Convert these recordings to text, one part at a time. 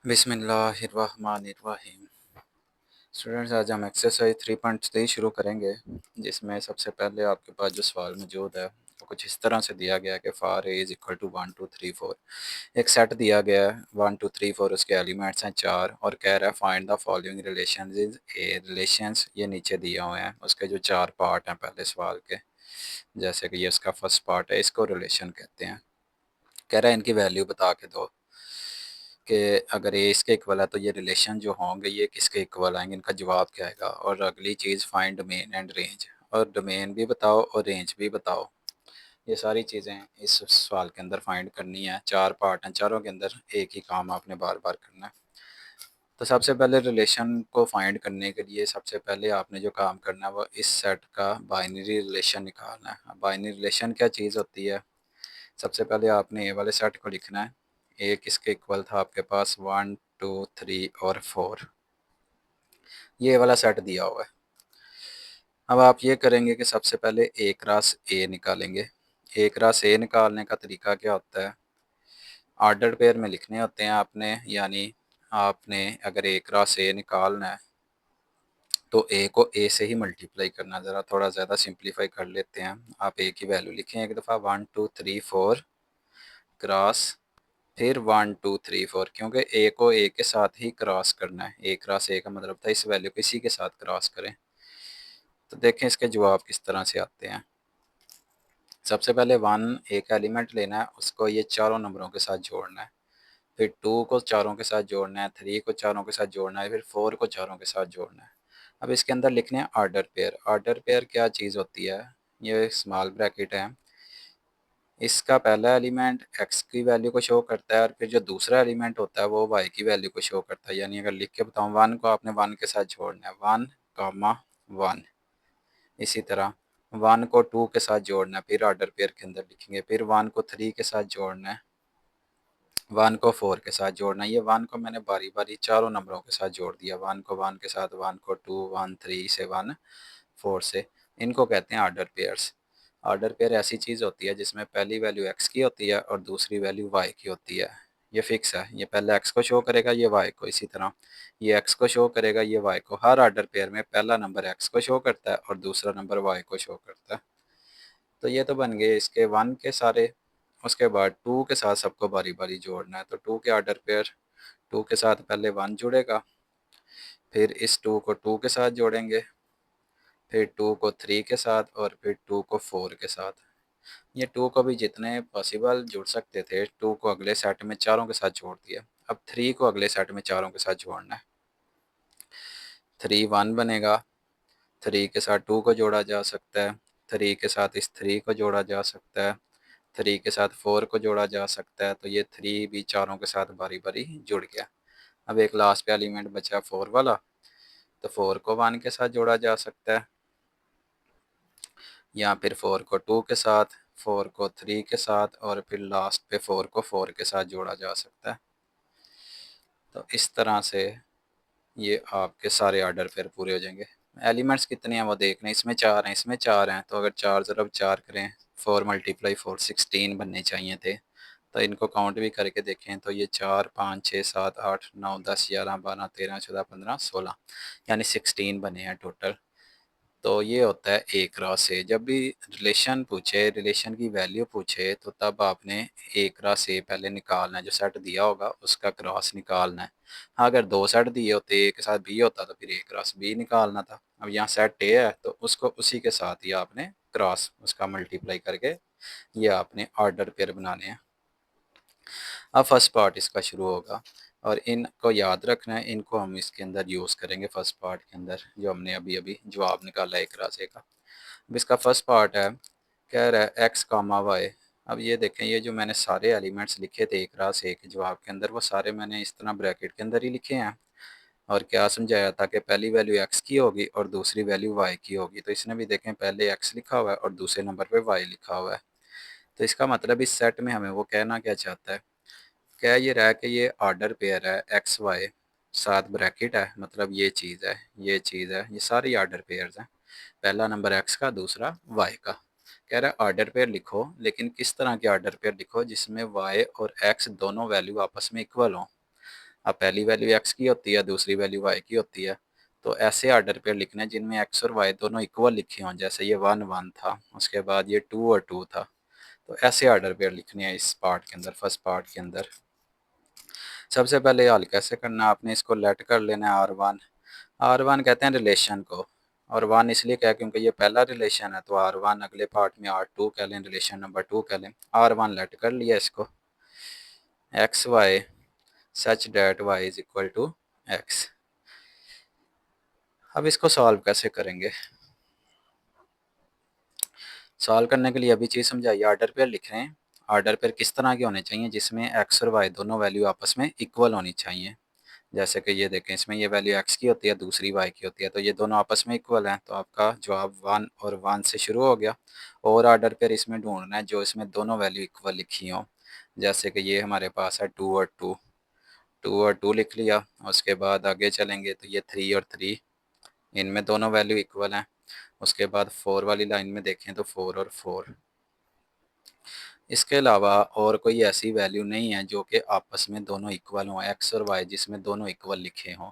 बिस्मिल्लाहिर्रहमानिर्रहीम। स्टूडेंट्स, आज हम एक्सरसाइज 3.3 शुरू करेंगे, जिसमें सबसे पहले आपके पास जो सवाल मौजूद है वो कुछ इस तरह से दिया गया है कि फार ए इज़ इक्वल टू 1 2 3 4। एक सेट दिया गया है 1 2 3 4, उसके एलिमेंट्स हैं 4 और कह रहा है find the following relations is a relations. ये नीचे दिए हुए हैं, उसके जो 4 पार्ट हैं पहले सवाल के। जैसे कि ये इसका फर्स्ट पार्ट है, इसको रिलेशन कहते हैं। कह रहा है इनकी वैल्यू बता के दो कि अगर ये इसके इक्वल है तो ये रिलेशन जो होंगे ये किसके इक्वल आएंगे, इनका जवाब क्या आएगा। और अगली चीज़ फाइंड डोमेन एंड रेंज, और डोमेन भी बताओ और रेंज भी बताओ। ये सारी चीज़ें इस सवाल के अंदर फाइंड करनी है। 4 पार्ट हैं, चारों के अंदर एक ही काम आपने बार बार करना है। तो सबसे पहले रिलेशन को फाइंड करने के लिए सबसे पहले आपने जो काम करना है वो इस सेट का बाइनरी रिलेशन निकालना है। बाइनरी रिलेशन क्या चीज़ होती है? सबसे पहले आपने ए वाले सेट को लिखना है। ए किसके इक्वल था आपके पास? 1 2 3 और 4। ये वाला सेट दिया हुआ है। अब आप ये करेंगे कि सबसे पहले ए क्रॉस ए निकालेंगे। ए क्रॉस ए निकालने का तरीका क्या होता है? ऑर्डर पेयर में लिखने होते हैं आपने, यानी आपने अगर ए क्रॉस ए निकालना है तो ए को ए से ही मल्टीप्लाई करना। ज़रा थोड़ा ज़्यादा सिंप्लीफाई कर लेते हैं। आप ए की वैल्यू लिखें एक दफ़ा, 1 2 3 4 क्रॉस, फिर 1 2 3 4, क्योंकि ए को ए के साथ ही क्रॉस करना है। ए क्रॉस ए का मतलब था इस वैल्यू को इसी के साथ क्रॉस करें। तो देखें इसके जवाब किस तरह से आते हैं। सबसे पहले 1 एक एलिमेंट लेना है, उसको ये चारों नंबरों के साथ जोड़ना है। फिर 2 को चारों के साथ जोड़ना है, 3 को चारों के साथ जोड़ना है, फिर 4 को चारों के साथ जोड़ना है। अब इसके अंदर लिखने हैं ऑर्डर पेयर। ऑर्डर पेयर क्या चीज़ होती है? ये स्मॉल ब्रैकेट है, इसका पहला एलिमेंट x की वैल्यू को शो करता है और फिर जो दूसरा एलिमेंट होता है वो y की वैल्यू को शो करता है। यानी अगर लिख के बताऊँ, 1 को आपने 1 के साथ जोड़ना है, 1 कामा 1। इसी तरह 1 को 2 के साथ जोड़ना है, फिर ऑर्डर पेयर के अंदर लिखेंगे। फिर 1 को 3 के साथ जोड़ना है, 1 को 4 के साथ जोड़ना है। ये 1 को मैंने बारी बारी चारों नंबरों के साथ जोड़ दिया, 1 को 1 के साथ, 1 को 2, 1 3 से 1 4 से। इनको कहते हैं ऑर्डर पेयर्स। ऑर्डर पेयर ऐसी चीज़ होती है जिसमें पहली वैल्यू x की होती है और दूसरी वैल्यू y की होती है। ये फिक्स है, ये पहले x को शो करेगा, ये y को। इसी तरह ये x को शो करेगा, ये y को। हर ऑर्डर पेयर में पहला नंबर x को शो करता है और दूसरा नंबर y को शो करता है। तो ये तो बन गए इसके 1 के सारे। उसके बाद 2 के साथ सबको बारी बारी जोड़ना है। तो 2 के ऑर्डर पेयर, 2 के साथ पहले 1 जुड़ेगा, फिर इस 2 को 2 के साथ जोड़ेंगे, फिर 2 को 3 के साथ और फिर 2 को 4 के साथ। ये 2 को भी जितने पॉसिबल जुड़ सकते थे, 2 को अगले सेट में चारों के साथ जोड़ दिया। अब 3 को अगले सेट में चारों के साथ जोड़ना है। 3 1 बनेगा, 3 के साथ 2 को जोड़ा जा सकता है, 3 के साथ इस 3 को जोड़ा जा सकता है, 3 के साथ 4 को जोड़ा जा सकता है। तो ये 3 भी चारों के साथ बारी बारी जुड़ गया। अब एक लास्ट पे एलिमेंट बचा 4 वाला, तो 4 को 1 के साथ जोड़ा जा सकता है, या फिर 4 को 2 के साथ, 4 को 3 के साथ और फिर लास्ट पे 4 को 4 के साथ जोड़ा जा सकता है। तो इस तरह से ये आपके सारे ऑर्डर फिर पूरे हो जाएंगे। एलिमेंट्स कितने हैं वो देखना है, इसमें 4 हैं, इसमें 4 हैं, तो अगर 4 ज़रब 4 करें, 4 मल्टीप्लाई 4 16 बनने चाहिए थे। तो इनको काउंट भी करके देखें तो ये 4 5 6 7 8 9 10 11 12 13 14 15 16, यानी 16 बने हैं टोटल। तो ये होता है ए क्रॉस ए। जब भी रिलेशन पूछे, रिलेशन की वैल्यू पूछे, तो तब आपने ए क्रॉस ए पहले निकालना है। जो सेट दिया होगा उसका क्रॉस निकालना है। हाँ, अगर 2 सेट दिए होते, ए के साथ बी होता तो फिर ए क्रॉस बी निकालना था। अब यहाँ सेट ए है तो उसको उसी के साथ ही आपने क्रॉस उसका मल्टीप्लाई करके ये आपने ऑर्डर पेयर बनाने हैं। अब फर्स्ट पार्ट इसका शुरू होगा और इनको याद रखना है, इनको हम इसके अंदर यूज़ करेंगे फर्स्ट पार्ट के अंदर, जो हमने अभी अभी जवाब निकाला है एक राजे का। अब इसका फर्स्ट पार्ट है, कह रहा है एक्स कामा वाई। अब ये देखें, ये जो मैंने सारे एलिमेंट्स लिखे थे एक रास एक जवाब के अंदर, वो सारे मैंने इस तरह ब्रैकेट के अंदर ही लिखे हैं। और क्या समझाया था कि पहली वैल्यू एक्स की होगी और दूसरी वैल्यू वाई की होगी। तो इसने भी देखें पहले एक्स लिखा हुआ है और दूसरे नंबर पे वाई लिखा हुआ है। तो इसका मतलब इस सेट में हमें वो कहना क्या चाहता है? कह ये रहा है कि ये ऑर्डर पेयर है एक्स वाई, साथ ब्रैकेट है, मतलब ये चीज़ है, ये चीज़ है, ये सारी ऑर्डर पेयर्स हैं। पहला नंबर एक्स का, दूसरा वाई का। कह रहा है ऑर्डर पेयर लिखो, लेकिन किस तरह के ऑर्डर पेयर लिखो जिसमें वाई और एक्स दोनों वैल्यू आपस में इक्वल हों। अब पहली वैल्यू एक्स की होती है, दूसरी वैल्यू वाई की होती है, तो ऐसे आर्डर पेयर लिखने हैं जिनमें एक्स और वाई दोनों इक्वल लिखे हों, जैसे ये 1 1 था, उसके बाद ये 2 और 2 था। तो ऐसे आर्डर पेयर लिखने हैं इस पार्ट के अंदर, फर्स्ट पार्ट के अंदर। सबसे पहले हल कैसे करना है, आपने इसको लेट कर लेना है R1। R1 कहते हैं रिलेशन को, और 1 इसलिए क्या, क्योंकि ये पहला रिलेशन है, तो R1 अगले पार्ट में R2 कह लें, रिलेशन नंबर 2 कह लें। R1 लेट कर लिया इसको, X Y such that Y is equal to X. अब इसको सॉल्व कैसे करेंगे? सॉल्व करने के लिए अभी चीज़ समझाइए, आर्डर पेयर लिख रहे हैं। आर्डर पेयर किस तरह के होने चाहिए, जिसमें एक्स और वाई दोनों वैल्यू आपस में इक्वल होनी चाहिए। जैसे कि ये देखें, इसमें ये वैल्यू एक्स की होती है, दूसरी वाई की होती है, तो ये दोनों आपस में इक्वल हैं, तो आपका जवाब 1 और 1 से शुरू हो गया। और आर्डर पेयर इसमें ढूंढना है जो इसमें दोनों वैल्यू इक्वल लिखी हों। जैसे कि ये हमारे पास है 2 और 2, 2 और 2 लिख लिया। उसके बाद आगे चलेंगे तो ये 3 और 3, इनमें दोनों वैल्यू इक्वल हैं। उसके बाद 4 वाली लाइन में देखें तो 4 और 4। इसके अलावा और कोई ऐसी वैल्यू नहीं है जो कि आपस में दोनों इक्वल हों, एक्स और वाई जिसमें दोनों इक्वल लिखे हों।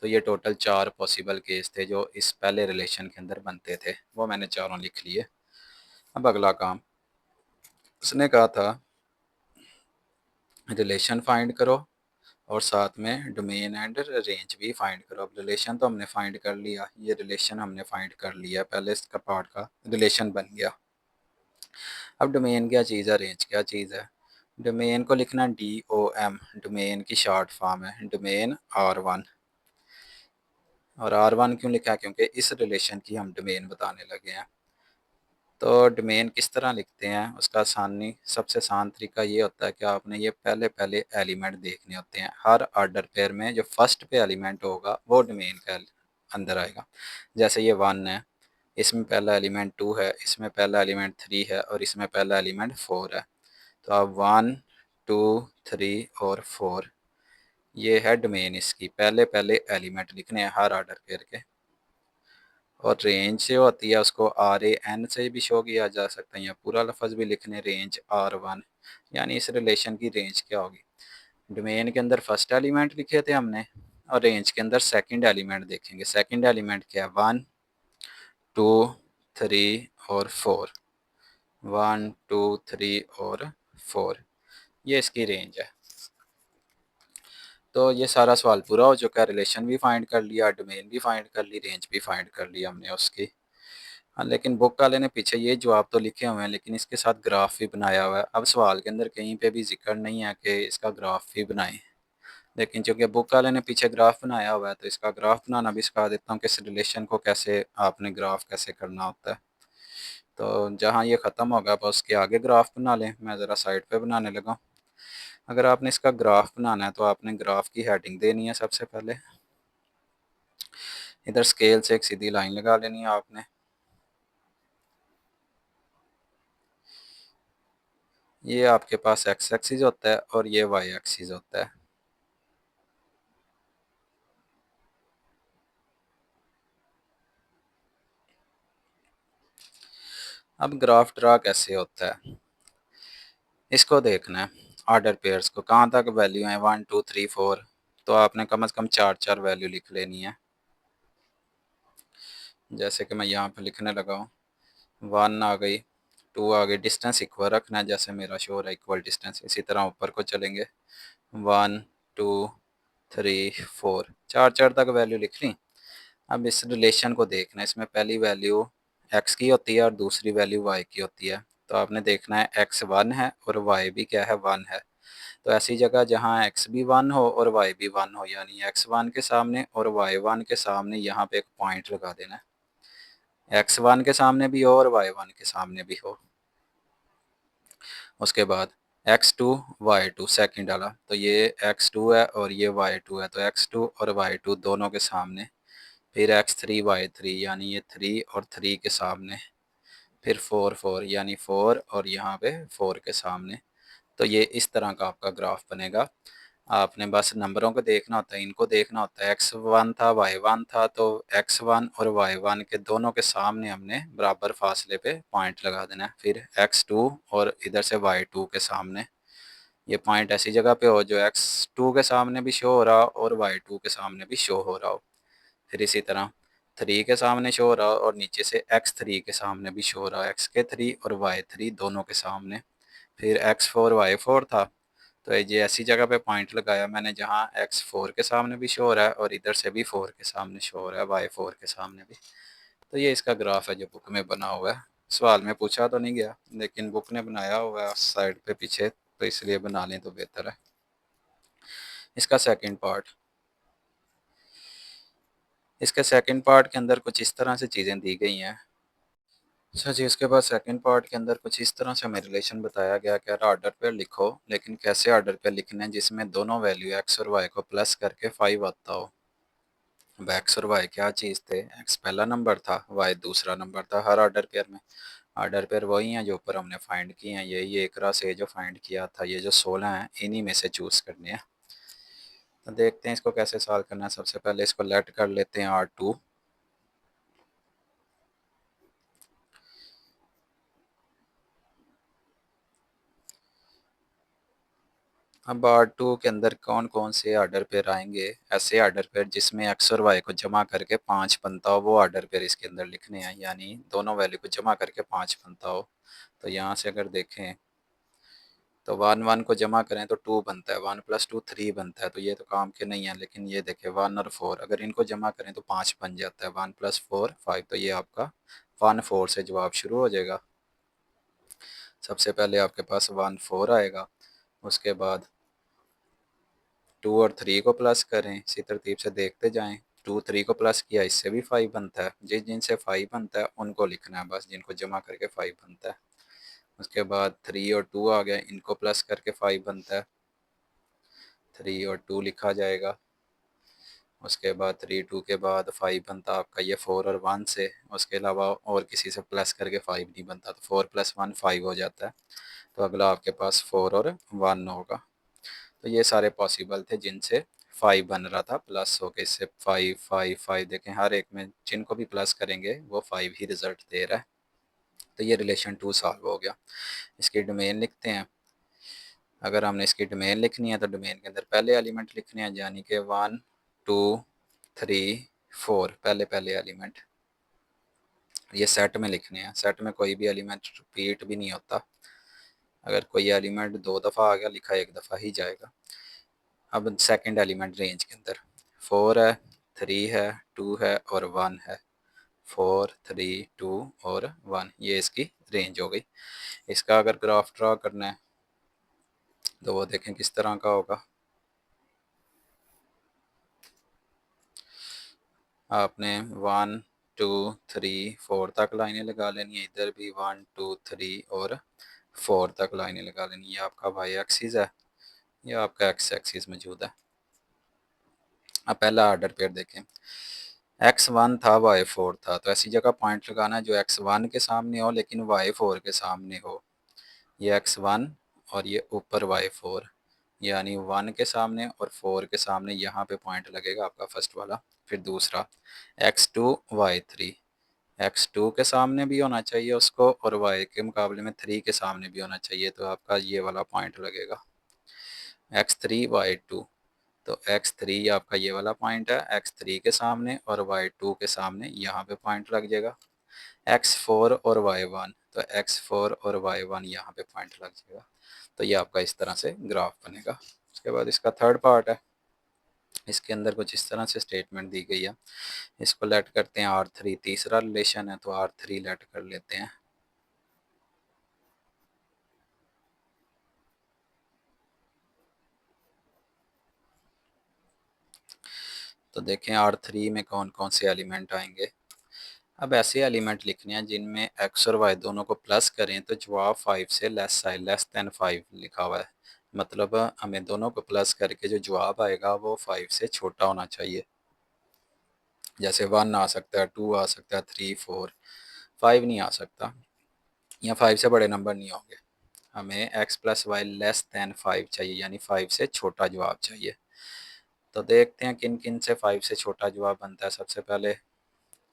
तो ये टोटल 4 पॉसिबल केस थे जो इस पहले रिलेशन के अंदर बनते थे, वो मैंने चारों लिख लिए। अब अगला काम, उसने कहा था रिलेशन फाइंड करो और साथ में डोमेन एंड रेंज भी फाइंड करो। अब रिलेशन तो हमने फाइंड कर लिया, ये रिलेशन हमने फाइंड कर लिया, पहले इसका पार्ट का रिलेशन बन गया। अब डोमेन क्या चीज़ है, रेंज क्या चीज़ है? डोमेन को लिखना DOM, डोमेन की शॉर्ट फॉर्म है, डोमेन R1। और R1 क्यों लिखा है, क्योंकि इस रिलेशन की हम डोमेन बताने लगे हैं। तो डोमेन किस तरह लिखते हैं, उसका आसानी, सबसे आसान तरीका ये होता है कि आपने ये पहले पहले एलिमेंट देखने होते हैं। हर आर्डर पेयर में जो फर्स्ट पे एलिमेंट होगा वो डोमेन का अंदर आएगा। जैसे ये 1 है, इसमें पहला एलिमेंट 2 है, इसमें पहला एलिमेंट 3 है, और इसमें पहला एलिमेंट 4 है। तो अब 1 2 3 और 4, ये है डोमेन। इसकी पहले पहले एलिमेंट लिखने हैं हर आर्डर पेयर के। और रेंज से होती है, उसको RAN से भी शो किया जा सकता है, या पूरा लफ्ज़ भी लिखने, रेंज R1, यानी इस रिलेशन की रेंज क्या होगी। डोमेन के अंदर फर्स्ट एलिमेंट लिखे थे हमने, और रेंज के अंदर सेकंड एलिमेंट देखेंगे। सेकंड एलिमेंट क्या है, 1 2 3 और 4, 1 2 3 और 4, ये इसकी रेंज है। तो ये सारा सवाल पूरा हो चुका है, रिलेशन भी फाइंड कर लिया, डोमेन भी फाइंड कर ली, रेंज भी फाइंड कर लिया हमने उसकी। हाँ, लेकिन बुक वाले ने पीछे ये जवाब तो लिखे हुए हैं, लेकिन इसके साथ ग्राफ भी बनाया हुआ है। अब सवाल के अंदर कहीं पे भी जिक्र नहीं है कि इसका ग्राफ भी बनाएं, लेकिन चूंकि बुक वाले ने पीछे ग्राफ बनाया हुआ है, तो इसका ग्राफ बनाना भी सिखा देता हूँ कि इस रिलेशन को कैसे आपने ग्राफ कैसे करना होता है। तो जहाँ ये ख़त्म होगा बस उसके आगे ग्राफ बना लें, मैं ज़रा साइड पे बनाने लगा। अगर आपने इसका ग्राफ बनाना है तो आपने ग्राफ की हेडिंग देनी है सबसे पहले। इधर स्केल से एक सीधी लाइन लगा लेनी है आपने। ये आपके पास एक्स एक्सिस होता है और ये वाई एक्सिस होता है। अब ग्राफ ड्रा कैसे होता है, इसको देखना है। ऑर्डर पेयर्स को कहाँ तक वैल्यू है, 1 2 3 4, तो आपने कम से कम 4 वैल्यू लिख लेनी है। जैसे कि मैं यहाँ पे लिखने लगा हूँ, 1 आ गई, 2 आ गई, डिस्टेंस इक्वल रखना है जैसे मेरा शो है इक्वल डिस्टेंस। इसी तरह ऊपर को चलेंगे, 1 2 3 4, 4 तक वैल्यू लिख ली। अब इस रिलेशन को देखना है, इसमें पहली वैल्यू एक्स की होती है और दूसरी वैल्यू वाई की होती है। तो आपने देखना है एक्स 1 है और वाई भी क्या है, 1 है। तो ऐसी जगह जहाँ एक्स भी 1 हो और वाई भी 1 हो, यानी एक्स 1 के सामने और वाई 1 के सामने यहाँ पे एक पॉइंट लगा देना है। एक्स 1 के सामने भी हो और वाई 1 के सामने भी हो। उसके बाद x2 y2 सेकंड वाला, तो ये x2 है और ये y2 है, तो x2 और y2 दोनों के सामने। फिर x3 y3, यानी ये 3 और 3 के सामने। फिर 4 4, यानी 4 और यहाँ पे 4 के सामने। तो ये इस तरह का आपका ग्राफ बनेगा। आपने बस नंबरों को देखना होता है, इनको देखना होता है। x1 था y1 था, तो x1 और y1 के दोनों के सामने हमने बराबर फासले पे पॉइंट लगा देना है। फिर x2 और इधर से y2 के सामने, ये पॉइंट ऐसी जगह पे हो जो x2 के सामने भी शो हो रहा हो और y2 के सामने भी शो हो रहा हो। फिर इसी तरह 3 के सामने शो हो रहा हो और नीचे से x3 के सामने भी शो हो रहा है, x के 3 और y3 दोनों के सामने। फिर x4 y4 था, तो ये ऐसी जगह पे पॉइंट लगाया मैंने जहाँ x4 के सामने भी शो हो रहा है और इधर से भी 4 के सामने शो हो रहा है, y4 के सामने भी। तो ये इसका ग्राफ है जो बुक में बना हुआ है। सवाल में पूछा तो नहीं गया, लेकिन बुक ने बनाया हुआ है साइड पे पीछे, तो इसलिए बना लें तो बेहतर है। इसका सेकंड पार्ट, इसके सेकंड पार्ट के अंदर कुछ इस तरह से चीज़ें दी गई हैं। अच्छा जी, इसके बाद सेकंड पार्ट के अंदर कुछ इस तरह से हमें रिलेशन बताया गया कि ऑर्डर पे लिखो, लेकिन कैसे ऑर्डर पे लिखना है जिसमें दोनों वैल्यू एक्स और वाई को प्लस करके 5 आता हो। अब एक्स और वाई क्या चीज़ थे, एक्स पहला नंबर था, वाई दूसरा नंबर था हर ऑर्डर पेयर में। ऑर्डर पेयर वही हैं जो ऊपर हमने फाइंड किए हैं, यही एक रहा से जो फाइंड किया था, ये जो 16 हैं इन्हीं में से चूज़ करने हैं। तो देखते हैं इसको कैसे सॉल्व करना है। सबसे पहले इसको लेट कर लेते हैं R2। अब R2 के अंदर कौन कौन से ऑर्डर पेयर आएंगे, ऐसे ऑर्डर पेयर जिसमें एक्स और वाई को जमा करके 5 बनता हो, वो ऑर्डर पेयर इसके अंदर लिखने हैं, यानी दोनों वैल्यू को जमा करके 5 बनता हो। तो यहाँ से अगर देखें तो 1 1 को जमा करें तो 2 बनता है, 1 + 2 3 बनता है, तो ये तो काम के नहीं है। लेकिन ये देखें 1 और 4 अगर इनको जमा करें तो 5 बन जाता है, 1 + 4 5, तो ये आपका 1 4 से जवाब शुरू हो जाएगा। सबसे पहले आपके पास 1 4 आएगा, उसके बाद 2 और 3 को प्लस करें, इसी तरतीब से देखते जाएं। 2 3 को प्लस किया, इससे भी 5 बनता है, जिनसे 5 बनता है उनको लिखना है बस, जिनको जमा करके 5 बनता है। उसके बाद 3 और 2 आ गए, इनको प्लस करके 5 बनता है, 3 और 2 लिखा जाएगा। उसके बाद 3 2 के बाद 5 बनता आपका ये 4 और 1 से, उसके अलावा और किसी से प्लस करके 5 नहीं बनता, तो 4 + 1 5 हो जाता है। तो अगला आपके पास 4 और 1 होगा। तो ये सारे पॉसिबल थे जिनसे 5 बन रहा था, प्लस हो के इससे 5 5 5, देखें हर एक में जिनको भी प्लस करेंगे वो 5 ही रिजल्ट दे रहा है। तो ये रिलेशन 2 सॉल्व हो गया। इसकी डोमेन लिखते हैं। अगर हमने इसकी डोमेन लिखनी है तो डोमेन के अंदर पहले एलिमेंट लिखने हैं, यानी कि 1 2 3 4 पहले पहले एलिमेंट ये सेट में लिखने हैं। सेट में कोई भी एलिमेंट रिपीट भी नहीं होता, अगर कोई एलिमेंट 2 दफ़ा आ गया लिखा 1 दफ़ा ही जाएगा। अब सेकंड एलिमेंट रेंज के अंदर 4 है, 3 है, 2 है और 1 है। 4 3 2 और 1, ये इसकी रेंज हो गई। इसका अगर ग्राफ ड्रा करना है तो वो देखें किस तरह का होगा। आपने 1 2 3 4 तक लाइनें लगा लेनी है, इधर भी 1 2 3 और 4 तक लाइनें लगा लेनी है। ये आपका वाई एक्सिस है, ये आपका एक्स एक्सिस मौजूद है। अब पहला ऑर्डर पेयर देखें, x1 था y4 था, तो ऐसी जगह पॉइंट लगाना है जो x1 के सामने हो लेकिन y4 के सामने हो। ये x1 और ये ऊपर y4, यानी 1 के सामने और 4 के सामने यहाँ पे पॉइंट लगेगा आपका फर्स्ट वाला। फिर दूसरा x2 y3, x2 के सामने भी होना चाहिए उसको और y के मुकाबले में 3 के सामने भी होना चाहिए, तो आपका ये वाला पॉइंट लगेगा। x3 y2, तो x3 आपका ये वाला पॉइंट है, x3 के सामने और y2 के सामने यहाँ पे पॉइंट लग जाएगा। x4 और y1, तो x4 और y1 यहाँ पे पॉइंट लग जाएगा। तो ये आपका इस तरह से ग्राफ बनेगा। उसके बाद इसका थर्ड पार्ट है, इसके अंदर कुछ इस तरह से स्टेटमेंट दी गई है। इसको लेट करते हैं R3, तीसरा रिलेशन है तो R3 लेट कर लेते हैं। तो देखें R3 में कौन कौन से एलिमेंट आएंगे। अब ऐसे एलिमेंट लिखने हैं जिनमें एक्स और वाई दोनों को प्लस करें तो जवाब 5 से लेस देन 5 लिखा हुआ है, मतलब हमें दोनों को प्लस करके जो जवाब आएगा वो 5 से छोटा होना चाहिए। जैसे 1 आ सकता है, 2 आ सकता है, 3 4, 5 नहीं आ सकता, या 5 से बड़े नंबर नहीं होंगे। हमें x + y लेस दैन 5 चाहिए, यानी 5 से छोटा जवाब चाहिए। तो देखते हैं किन किन से 5 से छोटा जवाब बनता है। सबसे पहले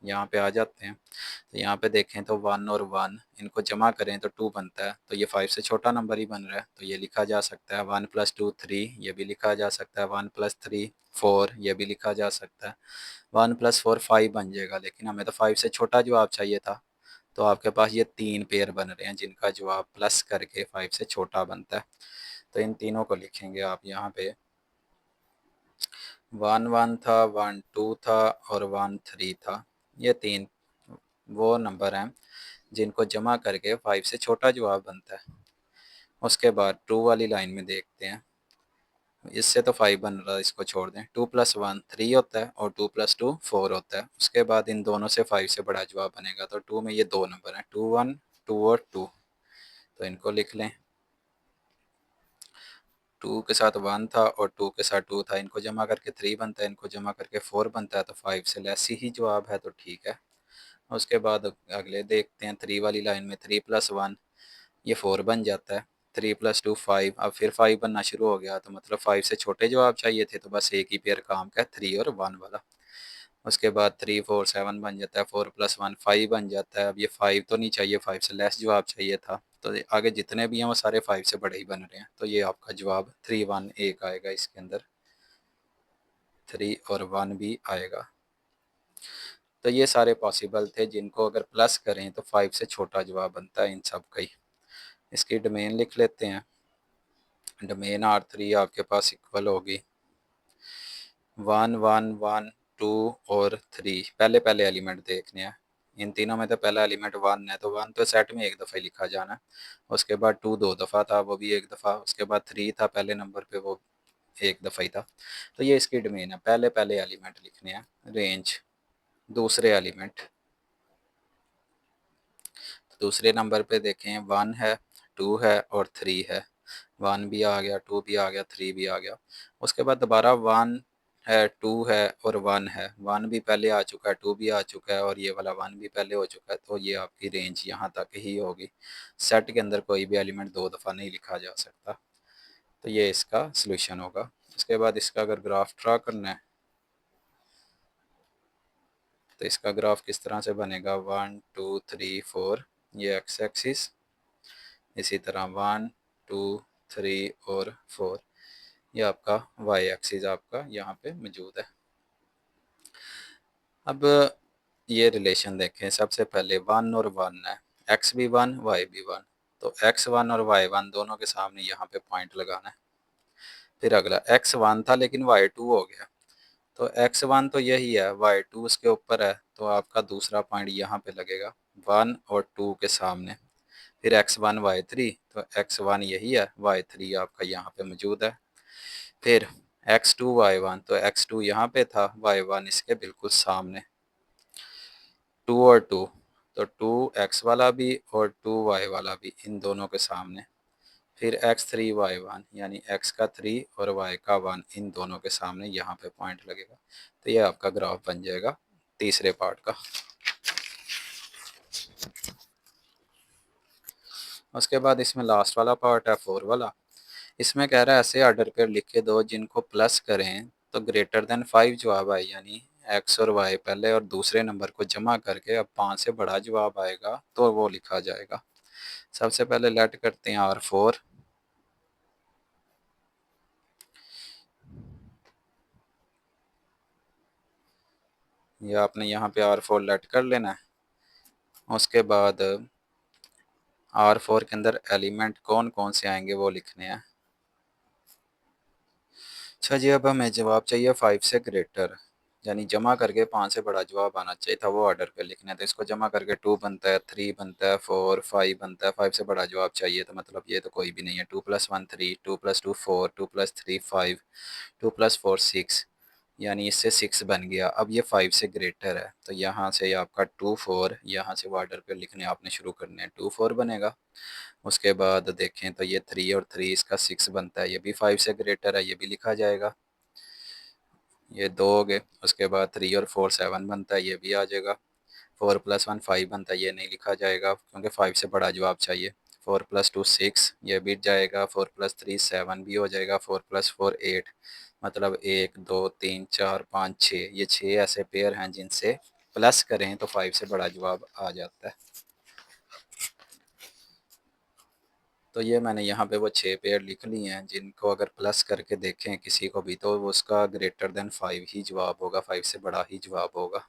यहाँ पे आ जाते हैं। तो यहाँ पे देखें तो 1 और 1 इनको जमा करें तो 2 बनता है, तो ये 5 से छोटा नंबर ही बन रहा है, तो ये लिखा जा सकता है 1 + 2 3, ये भी लिखा जा सकता है 1 + 3 4, ये भी लिखा जा सकता है 1 + 4 5 बन जाएगा। लेकिन हमें तो 5 से छोटा जवाब चाहिए था, तो आपके पास ये 3 पेयर बन रहे हैं जिनका जवाब प्लस करके 5 से छोटा बनता है। तो इन तीनों को लिखेंगे आप यहाँ पे, 1 1 था, 1 2 था और 1 3 था। ये 3 वो नंबर हैं जिनको जमा करके 5 से छोटा जवाब बनता है। उसके बाद 2 वाली लाइन में देखते हैं, इससे तो 5 बन रहा है, इसको छोड़ दें। 2 + 1 3 होता है और 2 + 2 4 होता है। उसके बाद इन दोनों से 5 से बड़ा जवाब बनेगा, तो 2 में ये दो नंबर हैं, 2 1 2 और 2, तो इनको लिख लें। 2 के साथ 1 था और 2 के साथ 2 था, इनको जमा करके 3 बनता है, इनको जमा करके 4 बनता है, तो 5 से लेस ही जवाब है, तो ठीक है। उसके बाद अगले देखते हैं, 3 वाली लाइन में 3 + 1 ये 4 बन जाता है, 3 + 2 5, अब फिर 5 बनना शुरू हो गया, तो मतलब 5 से छोटे जवाब चाहिए थे, तो बस एक ही पेयर काम का है, 3 और 1 वाला। उसके बाद 3 4 7 बन जाता है, 4 + 1 5 बन जाता है। अब ये 5 तो नहीं चाहिए, 5 से लेस जवाब चाहिए था, तो आगे जितने भी हैं वो सारे 5 से बड़े ही बन रहे हैं, तो ये आपका जवाब 3 1 1 आएगा, इसके अंदर 3 और 1 भी आएगा। तो ये सारे पॉसिबल थे जिनको अगर प्लस करें तो 5 से छोटा जवाब बनता है इन सब का ही। इसकी डोमेन लिख लेते हैं। डोमेन R3 आपके पास इक्वल होगी 1 1 1 2 और 3। पहले पहले एलिमेंट देखने हैं, इन तीनों में तो पहला एलिमेंट 1 है, तो 1 तो सेट में एक दफ़ा ही लिखा जाना है। उसके बाद 2 दो दफ़ा था, वो भी एक दफ़ा। उसके बाद 3 था पहले नंबर पे, वो एक दफ़ा ही था। तो ये इसकी डोमेन है, पहले पहले एलिमेंट लिखने हैं। रेंज दूसरे एलिमेंट, दूसरे नंबर पे देखें 1 है, 2 है और 3 है। 1 भी आ गया, 2 भी आ गया, 3 भी आ गया। उसके बाद दोबारा 1 है, 2 है और 1 है। 1 भी पहले आ चुका है, 2 भी आ चुका है और ये वाला 1 भी पहले हो चुका है, तो ये आपकी रेंज यहाँ तक ही होगी। सेट के अंदर कोई भी एलिमेंट दो दफ़ा नहीं लिखा जा सकता, तो ये इसका सलूशन होगा। इसके बाद इसका अगर ग्राफ ड्रा करना है, तो इसका ग्राफ किस तरह से बनेगा, 1 2 3 4 ये एक्स एक्सिस, इसी तरह 1 2 3 और 4 ये आपका वाई एक्सिस आपका यहाँ पे मौजूद है। अब ये रिलेशन देखें, सबसे पहले 1 और 1 है, एक्स भी 1 वाई भी 1, तो एक्स 1 और वाई 1 दोनों के सामने यहाँ पे पॉइंट लगाना है। फिर अगला एक्स 1 था लेकिन वाई 2 हो गया, तो एक्स 1 तो यही है, वाई 2 उसके ऊपर है, तो आपका दूसरा पॉइंट यहाँ पे लगेगा 1 और 2 के सामने। फिर x1 y3, तो x1 यही है, y3 आपका यहाँ पे मौजूद है। फिर x2 y1, तो x2 यहाँ पे था, y1 इसके बिल्कुल सामने। 2 और 2, तो 2 x वाला भी और 2 y वाला भी, इन दोनों के सामने। फिर x3 y1 यानी x का 3 और y का 1 इन दोनों के सामने यहाँ पे पॉइंट लगेगा, तो ये आपका ग्राफ बन जाएगा तीसरे पार्ट का। उसके बाद इसमें लास्ट वाला पार्ट है 4 वाला। इसमें कह रहा है ऐसे ऑर्डर पे लिख के दो जिनको प्लस करें तो ग्रेटर देन 5 जवाब आए, यानी एक्स और वाई पहले और दूसरे नंबर को जमा करके अब 5 से बड़ा जवाब आएगा तो वो लिखा जाएगा। सबसे पहले लेट करते हैं R4, ये आपने यहाँ पे R4 लेट कर लेना है। उसके बाद R4 के अंदर एलिमेंट कौन कौन से आएंगे वो लिखने हैं। अच्छा जी, अब हमें जवाब चाहिए 5 से ग्रेटर, यानी जमा करके 5 से बड़ा जवाब आना चाहिए था, वो ऑर्डर पे लिखना है। तो इसको जमा करके 2 बनता है, 3 बनता है, 4 5 बनता है, 5 से बड़ा जवाब चाहिए, तो मतलब ये तो कोई भी नहीं है। 2 + 1 3, 2 + 2 4, 2 + 3 5, 2 + 4 6, यानी इससे 6 बन गया। अब ये 5 से ग्रेटर है, तो यहाँ से आपका 2 4 यहाँ से ऑर्डर पे लिखने आपने शुरू करने हैं, 2 4 बनेगा। उसके बाद देखें तो ये 3 और 3 इसका 6 बनता है, ये भी 5 से ग्रेटर है, ये भी लिखा जाएगा। ये 2 हो गए। उसके बाद 3 और 4 7 बनता है, ये भी आ जाएगा। 4 + 1 5 बनता है, ये नहीं लिखा जाएगा क्योंकि 5 से बड़ा जवाब चाहिए। 4 + 2 6, ये भी जाएगा। 4 + 3 7 भी हो जाएगा। 4 + 4 8, मतलब 1 2 3 4 5 6, ये 6 ऐसे पेयर हैं जिनसे प्लस करें तो 5 से बड़ा जवाब आ जाता है। तो ये मैंने यहाँ पे वो 6 पेयर लिख ली हैं, जिनको अगर प्लस करके देखें किसी को भी तो उसका ग्रेटर देन 5 ही जवाब होगा, 5 से बड़ा ही जवाब होगा।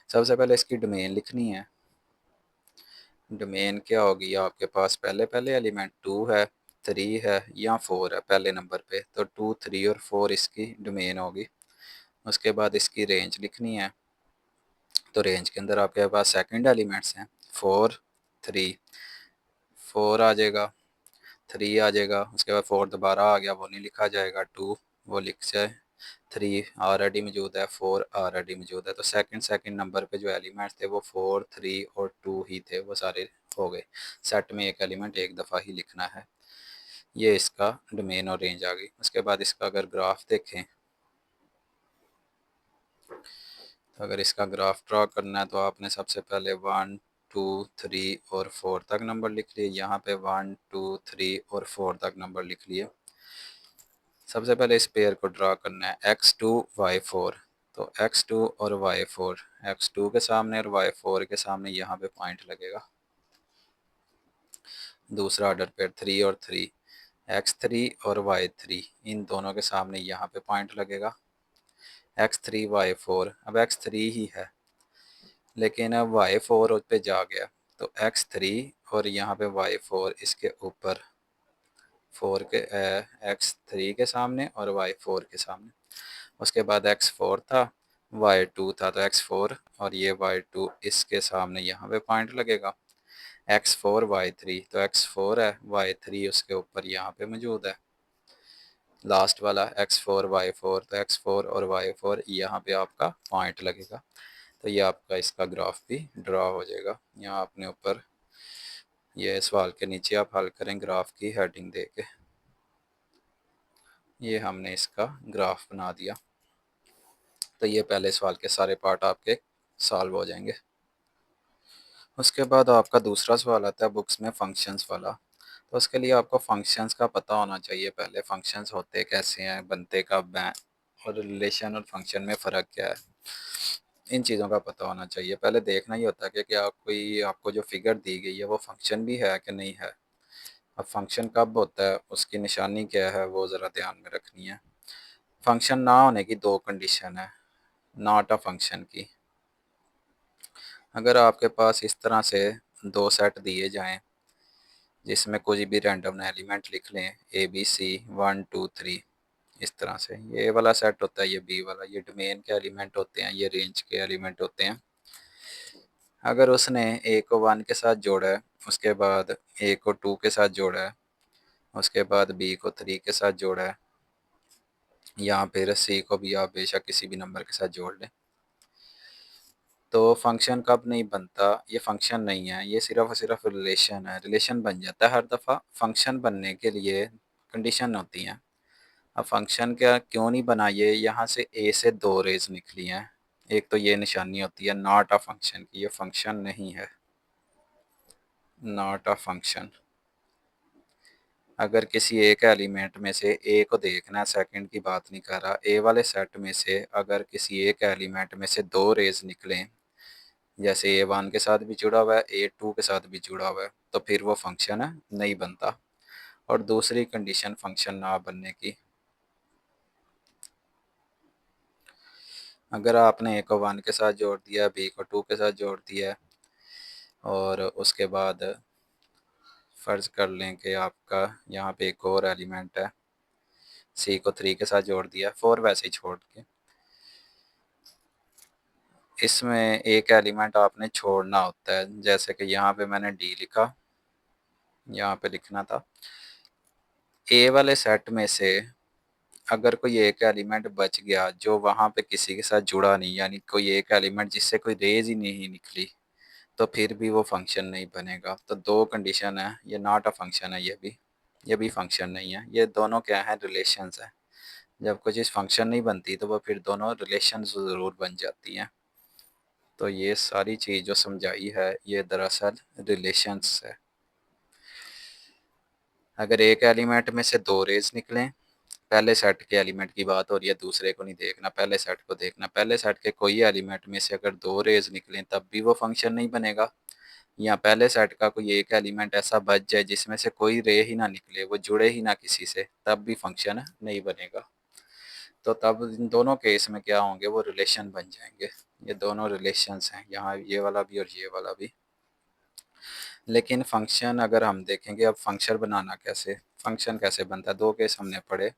सबसे पहले इसकी डोमेन लिखनी है। डोमेन क्या होगी आपके पास, पहले पहले एलिमेंट 2 है, 3 है या 4 है पहले नंबर पे, तो 2, 3 और 4 इसकी डोमेन होगी। उसके बाद इसकी रेंज लिखनी है। तो रेंज के अंदर आपके पास सेकंड एलिमेंट्स हैं 4, 3, 4 आ जाएगा, 3 आ जाएगा, उसके बाद 4 दोबारा आ गया, वो नहीं लिखा जाएगा, 2 वो लिख जाए, 3 ऑलरेडी मौजूद है, 4 ऑलरेडी मौजूद है। तो सेकंड सेकंड नंबर पे जो एलिमेंट्स थे वो 4, 3 और 2 ही थे, वो सारे हो गए। सेट में एक एलिमेंट एक दफ़ा ही लिखना है। ये इसका डोमेन और रेंज आ गई। उसके बाद इसका अगर ग्राफ देखें, तो अगर इसका ग्राफ ड्रा करना है तो आपने सबसे पहले 1, 2, 3 और 4 तक नंबर लिख लिए। यहाँ पे 1, 2, 3 और 4 तक नंबर लिख लिए। सबसे पहले इस पेयर को ड्रा करना है x2 y4। तो x2 और y4, x2 के सामने और y4 के सामने यहाँ पे पॉइंट लगेगा। दूसरा ऑर्डर पेयर 3 और 3, x3 और y3 इन दोनों के सामने यहाँ पे पॉइंट लगेगा। x3 y4, अब x3 ही है लेकिन अब y4 पे जा गया, तो x3 और यहाँ पे y4 इसके ऊपर 4 के x3 के सामने और y4 के सामने। उसके बाद x4 था, y2 था, तो x4 और ये y2 इसके सामने यहाँ पे पॉइंट लगेगा। x4 y3, तो x4 है, y3 उसके ऊपर यहाँ पे मौजूद है। लास्ट वाला x4 y4, तो x4 और y4 यहाँ पे आपका पॉइंट लगेगा। तो ये आपका इसका ग्राफ भी ड्रा हो जाएगा। यहाँ अपने ऊपर ये सवाल के नीचे आप हल करें ग्राफ की हेडिंग दे के। ये हमने इसका ग्राफ बना दिया। तो ये पहले सवाल के सारे पार्ट आपके सॉल्व हो जाएंगे। उसके बाद आपका दूसरा सवाल आता है बुक्स में फंक्शंस वाला। तो उसके लिए आपको फंक्शंस का पता होना चाहिए। पहले फंक्शंस होते कैसे हैं, बनते कब हैं, और रिलेशन और फंक्शन में फ़र्क क्या है, इन चीज़ों का पता होना चाहिए। पहले देखना ही होता है कि क्या कोई आपको जो फिगर दी गई है वो फंक्शन भी है कि नहीं है। अब फंक्शन कब होता है, उसकी निशानी क्या है, वो ज़रा ध्यान में रखनी है। फंक्शन ना होने की दो कंडीशन है, नॉट अ फंक्शन की। अगर आपके पास इस तरह से दो सेट दिए जाएं जिसमें कोई भी रैंडम एलिमेंट लिख लें ABC 1, 2, 3, इस तरह से ये वाला सेट होता है, ये बी वाला, ये डोमेन के एलिमेंट होते हैं, ये रेंज के एलिमेंट होते हैं। अगर उसने ए को 1 के साथ जोड़ा है, उसके बाद ए को 2 के साथ जोड़ा है, उसके बाद बी को 3 के साथ जोड़ा है, या फिर सी को भी आप बेशक किसी भी नंबर के साथ जोड़ लें, तो फंक्शन कब नहीं बनता, ये फंक्शन नहीं है, ये सिर्फ और सिर्फ रिलेशन है। रिलेशन बन जाता है हर दफ़ा, फंक्शन बनने के लिए कंडीशन होती हैं। अब फंक्शन क्या क्यों नहीं बना, ये यहाँ से ए से दो रेज निकली हैं। एक तो ये निशानी होती है नॉट अ फंक्शन की, ये फंक्शन नहीं है, नॉट अ फंक्शन। अगर किसी एक एलिमेंट में से ए को देखना है, सेकंड की बात नहीं कर रहा, ए वाले सेट में से अगर किसी एक एलिमेंट में से दो रेज निकलें, जैसे A1 के साथ भी जुड़ा हुआ है, A2 के साथ भी जुड़ा हुआ है, तो फिर वो फंक्शन है, नहीं बनता। और दूसरी कंडीशन फंक्शन ना बनने की, अगर आपने A को 1 के साथ जोड़ दिया, B को 2 के साथ जोड़ दिया, और उसके बाद फ़र्ज़ कर लें कि आपका यहाँ पे एक और एलिमेंट है, C को 3 के साथ जोड़ दिया, 4 वैसे ही छोड़ के, इसमें एक एलिमेंट आपने छोड़ना होता है। जैसे कि यहाँ पे मैंने D लिखा, यहाँ पे लिखना था ए वाले सेट में से अगर कोई एक एलिमेंट बच गया जो वहाँ पे किसी के साथ जुड़ा नहीं, यानी कोई एक एलिमेंट जिससे कोई रेज ही नहीं निकली, तो फिर भी वो फंक्शन नहीं बनेगा। तो दो कंडीशन है, ये नॉट अ फंक्शन है, ये भी फंक्शन नहीं है। ये दोनों क्या है, रिलेशंस है। जब कोई चीज़ फंक्शन नहीं बनती तो वो फिर दोनों रिलेशन ज़रूर बन जाती हैं। तो ये सारी चीज़ जो समझाई है ये दरअसल रिलेशंस है। अगर एक एलिमेंट में से दो रेज निकलें पहले सेट के एलिमेंट की बात हो रही है, दूसरे को नहीं देखना, पहले सेट को देखना। पहले सेट के कोई एलिमेंट में से अगर 2 रेज़ निकलें तब भी वो फंक्शन नहीं बनेगा, या पहले सेट का कोई एक एलिमेंट ऐसा बच जाए जिसमें से कोई रे ही ना निकले, वो जुड़े ही ना किसी से, तब भी फंक्शन नहीं बनेगा। तो तब इन दोनों केस में क्या होंगे, वो रिलेशन बन जाएंगे। ये दोनों रिलेशंस हैं, यहाँ ये वाला भी और ये वाला भी। लेकिन फंक्शन अगर हम देखेंगे, अब फंक्शन बनाना कैसे, फंक्शन कैसे बनता है, दो केस हमने पढ़े।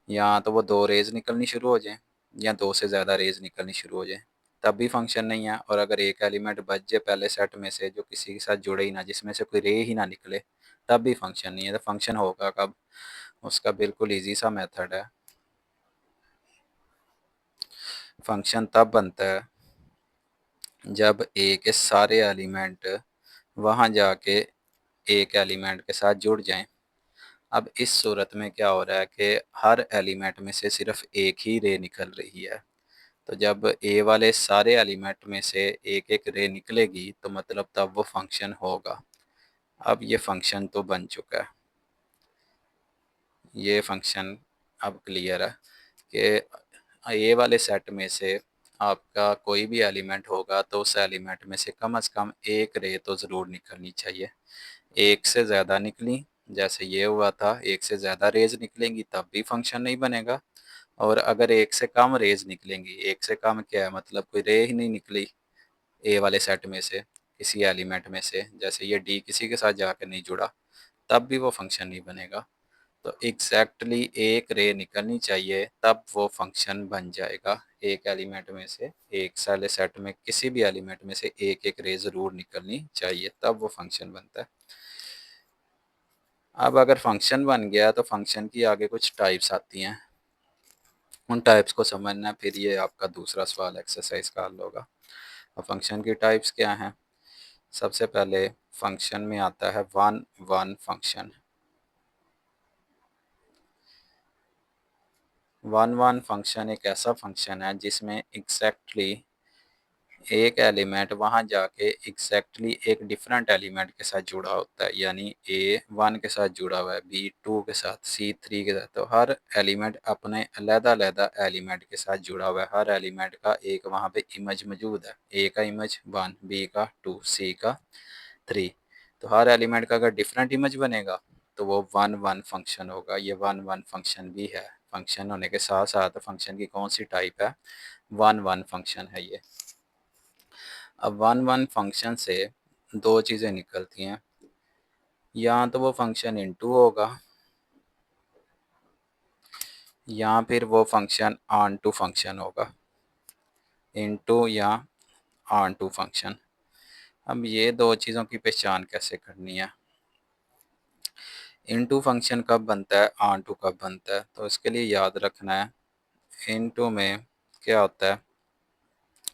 या तो वो 2 रेज़ निकलनी शुरू हो जाएं, या 2 से ज़्यादा रेज़ निकलनी शुरू हो जाएं, तब भी फंक्शन नहीं है। और अगर एक एलिमेंट बच जाए पहले सेट में से जो किसी के साथ जुड़े ही ना, जिसमें से कोई रे ही ना निकले, तब भी फंक्शन नहीं है। तो फंक्शन होगा कब, उसका बिल्कुल ईजी सा मेथड है। फंक्शन तब बनता है जब ए के सारे एलिमेंट वहाँ जाके एक एलिमेंट के साथ जुड़ जाएं। अब इस सूरत में क्या हो रहा है कि हर एलिमेंट में से सिर्फ एक ही रे निकल रही है। तो जब ए वाले सारे एलिमेंट में से एक एक रे निकलेगी तो मतलब तब वो फंक्शन होगा। अब ये फंक्शन तो बन चुका है, ये फंक्शन अब क्लियर है कि ए वाले सेट में से आपका कोई भी एलिमेंट होगा तो उस एलिमेंट में से कम एक रे तो ज़रूर निकलनी चाहिए। एक से ज़्यादा निकली, जैसे ये हुआ था, एक से ज़्यादा रेज़ निकलेंगी तब भी फंक्शन नहीं बनेगा। और अगर एक से कम रेज़ निकलेंगी, एक से कम क्या है, मतलब कोई रे ही नहीं निकली ए वाले सेट में से किसी एलिमेंट में से, जैसे ये डी किसी के साथ जाकर नहीं जुड़ा, तब भी वो फंक्शन नहीं बनेगा। तो एग्जैक्टली एक रे निकलनी चाहिए तब वो फंक्शन बन जाएगा। एक एलिमेंट में से, एक साले सेट में किसी भी एलिमेंट में से एक एक रे ज़रूर निकलनी चाहिए, तब वो फंक्शन बनता है। अब अगर फंक्शन बन गया तो फंक्शन की आगे कुछ टाइप्स आती हैं, उन टाइप्स को समझना, फिर ये आपका दूसरा सवाल एक्सरसाइज का हल होगा। अब फंक्शन की टाइप्स क्या हैं? सबसे पहले फंक्शन में आता है one one function. One one function एक ऐसा फंक्शन है जिसमें एग्जैक्टली एक एलिमेंट वहाँ जाके एग्जैक्टली एक डिफरेंट एलिमेंट के साथ जुड़ा होता है, यानी ए वन के साथ जुड़ा हुआ है, बी टू के साथ, सी थ्री के साथ। तो हर एलिमेंट अपने अलग-अलग एलिमेंट के साथ जुड़ा हुआ है। हर एलिमेंट का एक वहाँ पे इमेज मौजूद है। ए का इमेज वन, बी का टू, सी का थ्री। तो हर एलिमेंट का अगर डिफरेंट इमेज बनेगा तो वो वन वन फंक्शन होगा। ये वन वन फंक्शन भी है। फंक्शन होने के साथ साथ फंक्शन की कौन सी टाइप है? वन वन फंक्शन है ये। अब वन वन फंक्शन से दो चीज़ें निकलती हैं, या तो वो फंक्शन इनटू होगा या फिर वो फंक्शन ऑन टू फंक्शन होगा। इनटू या ऑन टू फंक्शन। अब ये दो चीज़ों की पहचान कैसे करनी है? इनटू फंक्शन कब बनता है, ऑन टू कब बनता है? तो इसके लिए याद रखना है, इनटू में क्या होता है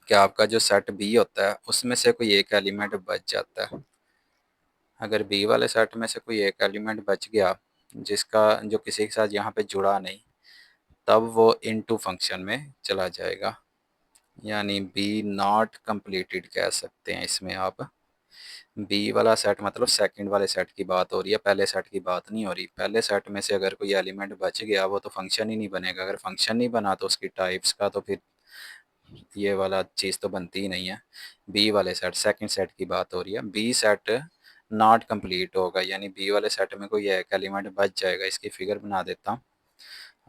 कि आपका जो सेट बी होता है उसमें से कोई एक एलिमेंट बच जाता है। अगर बी वाले सेट में से कोई एक एलिमेंट बच गया जिसका जो किसी के साथ यहाँ पे जुड़ा नहीं, तब वो इनटू फंक्शन में चला जाएगा, यानी बी नॉट कंप्लीटेड कह सकते हैं इसमें आप। बी वाला सेट मतलब सेकंड वाले सेट की बात हो रही है, पहले सेट की बात नहीं हो रही। पहले सेट में से अगर कोई एलिमेंट बच गया वो तो फंक्शन ही नहीं बनेगा। अगर फंक्शन नहीं बना तो उसकी टाइप्स का तो फिर ये वाला चीज़ तो बनती ही नहीं है। बी वाले सेट, सेकंड सेट की बात हो रही है। बी सेट नॉट कंप्लीट होगा, यानी बी वाले सेट में कोई एक एलिमेंट बच जाएगा। इसकी फिगर बना देता हूँ।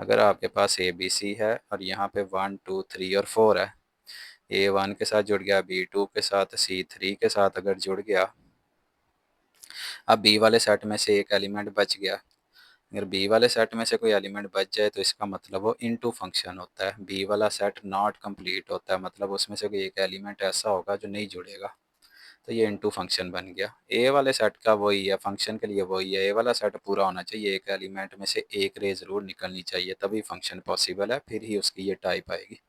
अगर आपके पास ए बी सी है और यहाँ पे वन टू थ्री और फोर है, ए वन के साथ जुड़ गया, बी टू के साथ, सी थ्री के साथ अगर जुड़ गया। अब बी वाले सेट में से एक एलिमेंट बच गया। अगर बी वाले सेट में से कोई एलिमेंट बच जाए तो इसका मतलब वो इनटू फंक्शन होता है। बी वाला सेट नॉट कंप्लीट होता है, मतलब उसमें से कोई एक एलिमेंट ऐसा होगा जो नहीं जुड़ेगा, तो ये इनटू फंक्शन बन गया। ए वाले सेट का वही है, फंक्शन के लिए वही है। ए वाला सेट पूरा होना चाहिए, एक एलिमेंट में से एक रे ज़रूर निकलनी चाहिए, तभी फंक्शन पॉसिबल है, फिर ही उसकी ये टाइप आएगी।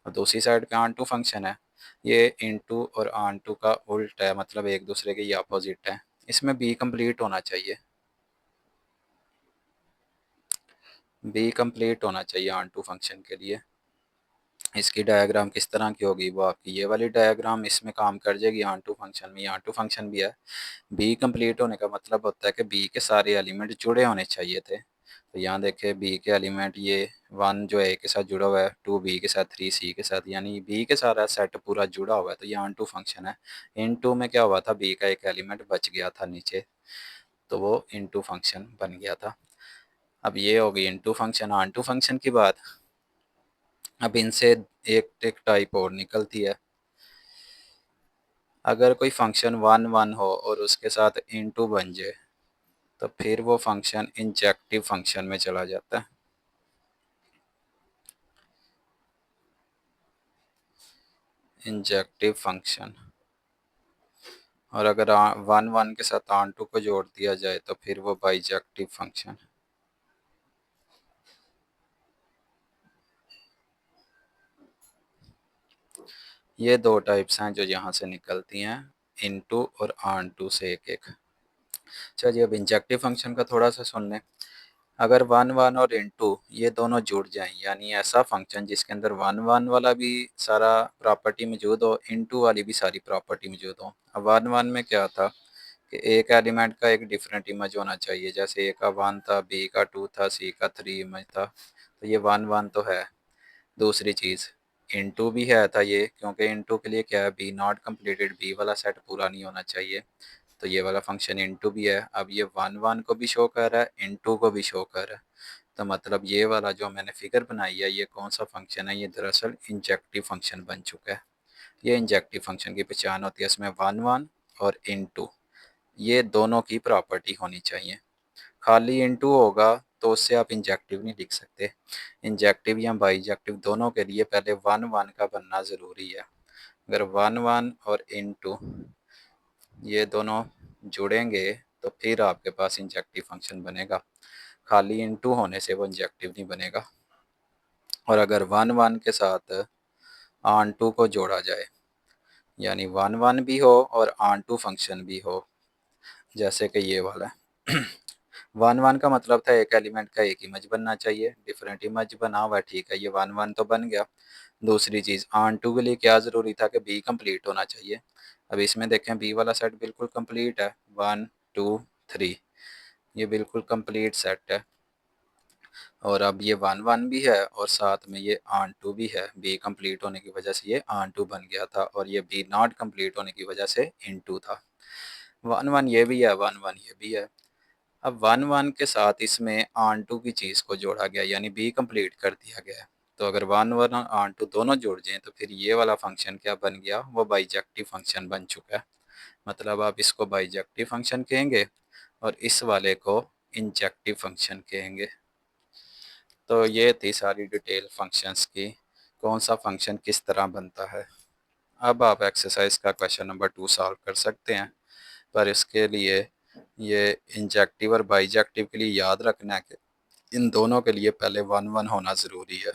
और दूसरी साइड का ऑन टू फंक्शन है, ये इनटू और ऑन टू का उल्टा है, मतलब एक दूसरे के ये अपोजिट है। इसमें बी कंप्लीट होना चाहिए, बी कंप्लीट होना चाहिए ऑन टू फंक्शन के लिए। इसकी डायग्राम किस तरह की होगी, वो आपकी ये वाली डायग्राम इसमें काम कर जाएगी। ऑन टू फंक्शन में ऑन टू फंक्शन भी है। बी कंप्लीट होने का मतलब होता है कि बी के सारे एलिमेंट जुड़े होने चाहिए थे। तो यहाँ देखें बी के एलिमेंट ये 1 जो ए के साथ जुड़ा हुआ है, 2 बी के साथ, 3 सी के साथ, यानी बी के सारा सेट पूरा जुड़ा हुआ है। तो ये ऑन टू फंक्शन है। इन टू में क्या हुआ था, बी का एक एलिमेंट बच गया था नीचे, तो वो इन टू फंक्शन बन गया था। अब ये हो गई into function. Onto function की बात, अब इनसे एक एक टाइप और निकलती है। अगर कोई फंक्शन 1 1 हो और उसके साथ इन टू बन जाए, तो फिर वो फंक्शन इंजेक्टिव फंक्शन में चला जाता है। Injective function. और अगर 1 1 के साथ ऑन टू को जोड़ दिया जाए तो फिर वो बाइजेक्टिव फंक्शन। ये दो टाइप्स हैं जो यहाँ से निकलती हैं, इनटू और ऑन टू से एक एक। चलिए अब इंजेक्टिव फंक्शन का थोड़ा सा सुन लें। अगर 1 1 और इनटू ये दोनों जुड़ जाएं, यानी ऐसा फंक्शन जिसके अंदर 1 1 वाला भी सारा प्रॉपर्टी मौजूद हो, इनटू वाली भी सारी प्रॉपर्टी मौजूद हो। अब 1 1 में क्या था कि एक एलिमेंट का एक डिफरेंट इमेज होना चाहिए, जैसे ए का 1 था, बी का 2 था, सी का 3 इमेज था। तो ये 1 1 तो है। दूसरी चीज़ इनटू भी है था ये, क्योंकि इनटू के लिए क्या है, बी नॉट कंप्लीटेड, बी वाला सेट पूरा नहीं होना चाहिए। तो ये वाला फंक्शन इनटू भी है। अब ये 1 1 को भी शो कर रहा है, इनटू को भी शो कर रहा है। तो मतलब ये वाला जो मैंने फिगर बनाई है, ये कौन सा फंक्शन है, ये दरअसल इंजेक्टिव फंक्शन बन चुका है। ये इंजेक्टिव फंक्शन की पहचान होती है, इसमें 1 1 और इनटू ये दोनों की प्रॉपर्टी होनी चाहिए। खाली इनटू होगा तो उससे आप इंजेक्टिव नहीं लिख सकते। इंजेक्टिव या बाइजेक्टिव दोनों के लिए पहले 1 1 का बनना ज़रूरी है। अगर 1 1 और इनटू ये दोनों जुड़ेंगे तो फिर आपके पास इंजेक्टिव फंक्शन बनेगा। खाली इनटू होने से वो इंजेक्टिव नहीं बनेगा। और अगर 1 1 के साथ ऑन टू को जोड़ा जाए, यानी 1 1 भी हो और ऑन टू फंक्शन भी हो, जैसे कि ये वाला है 1 1 का मतलब था एक एलिमेंट का एक इमेज बनना चाहिए, डिफरेंट इमेज बना हुआ है, ठीक है, ये 1 1 तो बन गया। दूसरी चीज़ ऑन टू के लिए क्या ज़रूरी था कि बी कंप्लीट होना चाहिए। अब इसमें देखें बी वाला सेट बिल्कुल कंप्लीट है, 1 2 3, ये बिल्कुल कंप्लीट सेट है। और अब ये 1 1 भी है और साथ में ये ऑन टू भी है। बी कंप्लीट होने की वजह से ये ऑन टू बन गया था, और ये बी नॉट कंप्लीट होने की वजह से इन टू था। 1 1 ये भी है, 1 1 ये भी है। अब 1 1 के साथ इसमें ऑन टू की चीज़ को जोड़ा गया, यानी बी कंप्लीट कर दिया गया है। तो अगर 1 1 और ऑन टू दोनों जुड़ जाएँ तो फिर ये वाला फंक्शन क्या बन गया, वो बाइजेक्टिव फंक्शन बन चुका है। मतलब आप इसको बाइजेक्टिव फंक्शन कहेंगे और इस वाले को इंजेक्टिव फंक्शन कहेंगे। तो ये थी सारी डिटेल फंक्शंस की, कौन सा फंक्शन किस तरह बनता है। अब आप एक्सरसाइज का क्वेश्चन नंबर 2 सॉल्व कर सकते हैं, पर इसके लिए ये इंजेक्टिव और बाइजेक्टिव के लिए याद रखना है कि इन दोनों के लिए पहले 1 1 होना ज़रूरी है।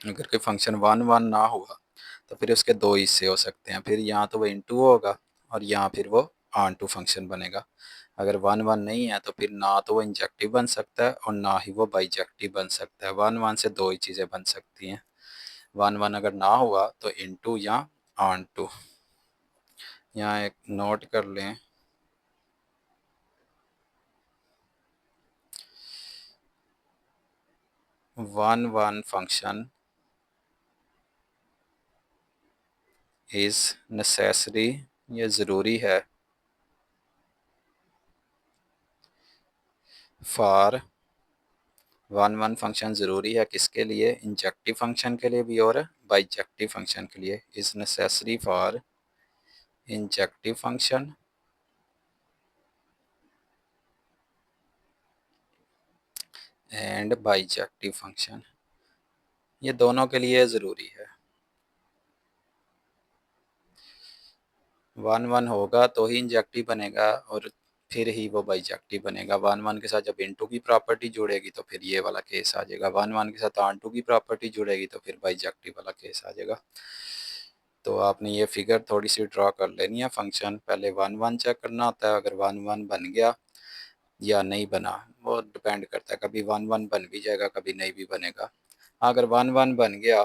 अगर कोई फंक्शन 1 1 ना हुआ तो फिर उसके दो हिस्से हो सकते हैं, फिर यहाँ तो वो इनटू होगा और यहाँ फिर वो ऑन टू फंक्शन बनेगा। अगर 1 1 नहीं है तो फिर ना तो वो इंजेक्टिव बन सकता है और ना ही वो बाइजेक्टिव बन सकता है। 1 1 से दो ही चीज़ें बन सकती हैं। 1 1 अगर ना हुआ तो इनटू या ऑन टू। यहाँ एक नोट कर लें, 1 1 फंक्शन इज़ नेसेसरी, ये ज़रूरी है, फॉर 1 1 फंक्शन ज़रूरी है किसके लिए, इंजेक्टिव फंक्शन के लिए भी और बाइजेक्टिव फंक्शन के लिए। Is necessary for injective function and bijective function, ये दोनों के लिए ज़रूरी है। 1 1 होगा तो ही इंजेक्टिव बनेगा और फिर ही वो बाइजेक्टिव बनेगा। 1 1 के साथ जब इनटू की प्रॉपर्टी जुड़ेगी तो फिर ये वाला केस आ जाएगा। 1 1 के साथ ऑन टू की प्रॉपर्टी जुड़ेगी तो फिर बाइजेक्टिव वाला केस आ जाएगा। तो आपने ये फिगर थोड़ी सी ड्रा कर लेनी है। फंक्शन पहले 1 1 चेक करना होता है, अगर 1 1 बन गया या नहीं बना वो डिपेंड करता है, कभी 1 1 बन भी जाएगा, कभी नहीं भी बनेगा। अगर 1 1 बन गया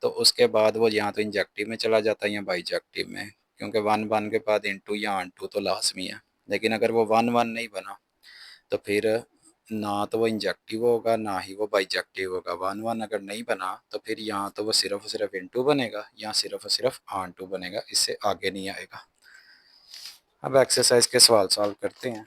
तो उसके बाद वो यहाँ तो इंजेक्टिव में चला जाता है या बाइजेक्टिव में, क्योंकि 1 1 के बाद इनटू या ऑन टू तो लाजमी है। लेकिन अगर वो 1 1 नहीं बना तो फिर ना तो वो इंजेक्टिव होगा ना ही वो बाइजेक्टिव होगा। वन वन अगर नहीं बना तो फिर यहाँ तो वो सिर्फ और सिर्फ इनटू बनेगा, यहाँ सिर्फ और सिर्फ ऑन टू बनेगा, इससे आगे नहीं आएगा। अब एक्सरसाइज के सवाल सॉल्व करते हैं।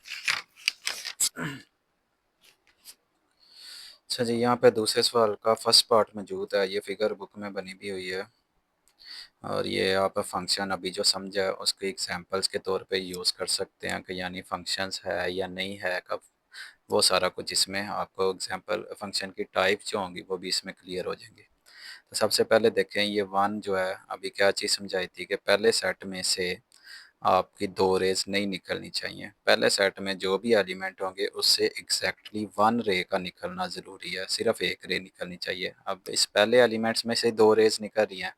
अच्छा जी, यहाँ पे दूसरे सवाल का फर्स्ट पार्ट मौजूद है, ये फिगर बुक में बनी भी हुई है और ये आप फंक्शन अभी जो समझा है उसको एग्जांपल्स के तौर पे यूज़ कर सकते हैं कि यानी फंक्शंस है या नहीं है, कब वो सारा कुछ इसमें आपको एग्जांपल फंक्शन की टाइप जो होंगी वो भी इसमें क्लियर हो जाएंगी। तो सबसे पहले देखें, ये वन जो है अभी क्या चीज़ समझाई थी कि पहले सेट में से आपकी दो रेज नहीं निकलनी चाहिए। पहले सेट में जो भी एलिमेंट होंगे उससे एग्जैक्टली वन रे का निकलना ज़रूरी है, सिर्फ एक रे निकलनी चाहिए। अब इस पहले एलिमेंट्स में से दो रेज निकल रही हैं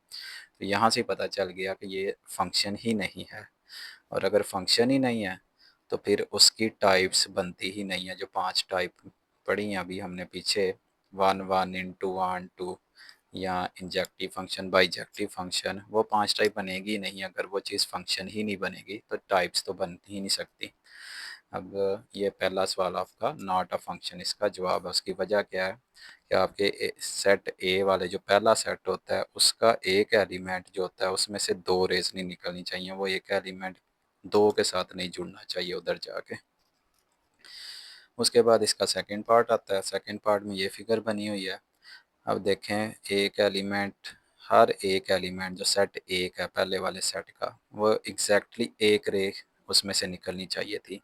तो यहाँ से पता चल गया कि ये फंक्शन ही नहीं है, और अगर फंक्शन ही नहीं है तो फिर उसकी टाइप्स बनती ही नहीं है। जो 5 टाइप पढ़ी हैं अभी हमने पीछे, one one into one two या इंजेक्टिव फंक्शन बाइजेक्टिव फंक्शन, वो 5 टाइप बनेगी ही नहीं। अगर वो चीज़ फंक्शन ही नहीं बनेगी तो टाइप्स तो बन ही नहीं सकती। अब ये पहला सवाल आपका नॉट अ फंक्शन, इसका जवाब है, उसकी वजह क्या है कि आपके सेट ए वाले जो पहला सेट होता है उसका एक एलिमेंट जो होता है उसमें से दो रेज नहीं निकलनी चाहिए, वो एक एलिमेंट दो के साथ नहीं जुड़ना चाहिए उधर जाके। उसके बाद इसका सेकंड पार्ट आता है, सेकंड पार्ट में ये फिगर बनी हुई है। अब देखें, एक एलिमेंट, हर एक एलिमेंट जो सेट एक है पहले वाले सेट का, वो एग्जैक्टली एक रे उसमें से निकलनी चाहिए थी।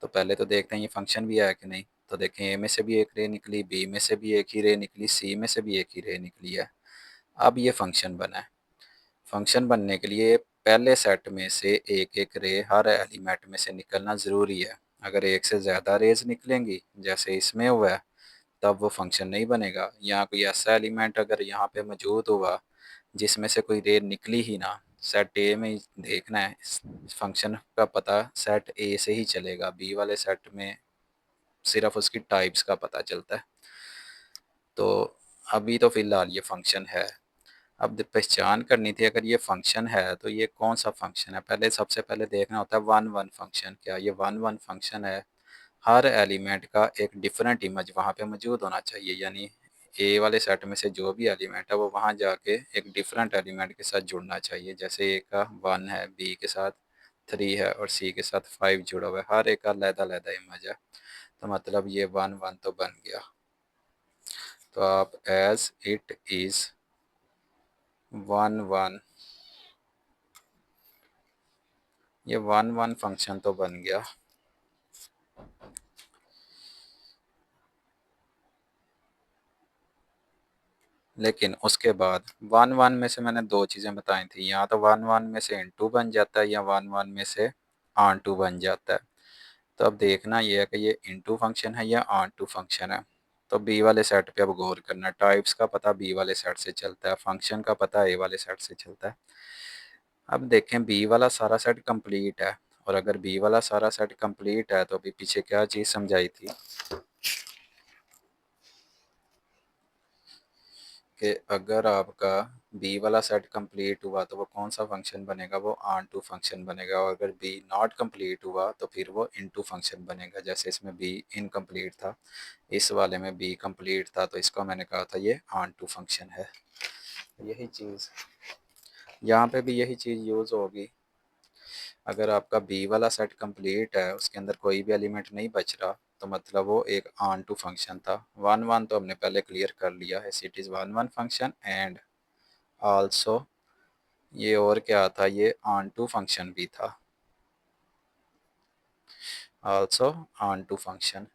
तो पहले तो देखते हैं ये फंक्शन भी है कि नहीं। तो देखें, ए में से भी एक रे निकली, बी में से भी एक ही रे निकली, सी में से भी एक ही रे निकली है। अब ये फंक्शन बना है। फंक्शन बनने के लिए पहले सेट में से एक एक रे हर एलिमेंट में से निकलना ज़रूरी है। अगर एक से ज़्यादा रेज निकलेंगी जैसे इसमें हुआ है तब वो फंक्शन नहीं बनेगा। यहाँ कोई ऐसा एलिमेंट अगर यहाँ पे मौजूद हुआ जिसमें से कोई रे निकली ही ना, सेट ए में ही देखना है, इस फंक्शन का पता सेट ए से ही चलेगा, बी वाले सेट में सिर्फ उसकी टाइप्स का पता चलता है। तो अभी तो फ़िलहाल ये फंक्शन है। अब पहचान करनी थी, अगर ये फंक्शन है तो ये कौन सा फंक्शन है, पहले सबसे पहले देखना होता है वन वन फंक्शन। क्या ये वन वन फंक्शन है? हर एलिमेंट का एक डिफरेंट इमेज वहाँ पे मौजूद होना चाहिए, यानी ए वाले सेट में से जो भी एलिमेंट है वो वहाँ जाके एक डिफरेंट एलिमेंट के साथ जुड़ना चाहिए। जैसे ए का वन है, बी के साथ थ्री है और सी के साथ फाइव जुड़ा हुआ है, हर एक का अलग-अलग इमेज है। तो मतलब ये वन वन तो बन गया। तो आप as it is one one, ये वन वन फंक्शन तो बन गया। लेकिन उसके बाद वन वन में से मैंने दो चीज़ें बताई थी, या तो वन वन में से इन टू बन जाता है या वन वन में से ऑन टू बन जाता है। तो अब देखना ये है कि ये इनटू फंक्शन है या ऑन टू फंक्शन है। तो बी वाले सेट पे अब गौर करना, टाइप्स का पता बी वाले सेट से चलता है, फंक्शन का पता ए वाले सेट से चलता है। अब देखें, बी वाला सारा सेट कंप्लीट है, और अगर बी वाला सारा सेट कंप्लीट है तो अभी पीछे क्या चीज़ समझाई थी कि अगर आपका बी वाला सेट कंप्लीट हुआ तो वो कौन सा फंक्शन बनेगा, वो ऑन टू फंक्शन बनेगा, और अगर बी नॉट कंप्लीट हुआ तो फिर वो इनटू फंक्शन बनेगा। जैसे इसमें बी इनकम्प्लीट था, इस वाले में बी कंप्लीट था, तो इसको मैंने कहा था ये ऑन टू फंक्शन है। यही चीज़ यहाँ पे भी यही चीज़ यूज़ होगी। अगर आपका बी वाला सेट कंप्लीट है, उसके अंदर कोई भी एलिमेंट नहीं बच रहा, तो मतलब वो एक ऑन टू फंक्शन था। वन वन तो हमने पहले क्लियर कर लिया है, it is one one function and also ये और क्या था, ये ऑन टू फंक्शन भी था, आल्सो ऑन टू फंक्शन।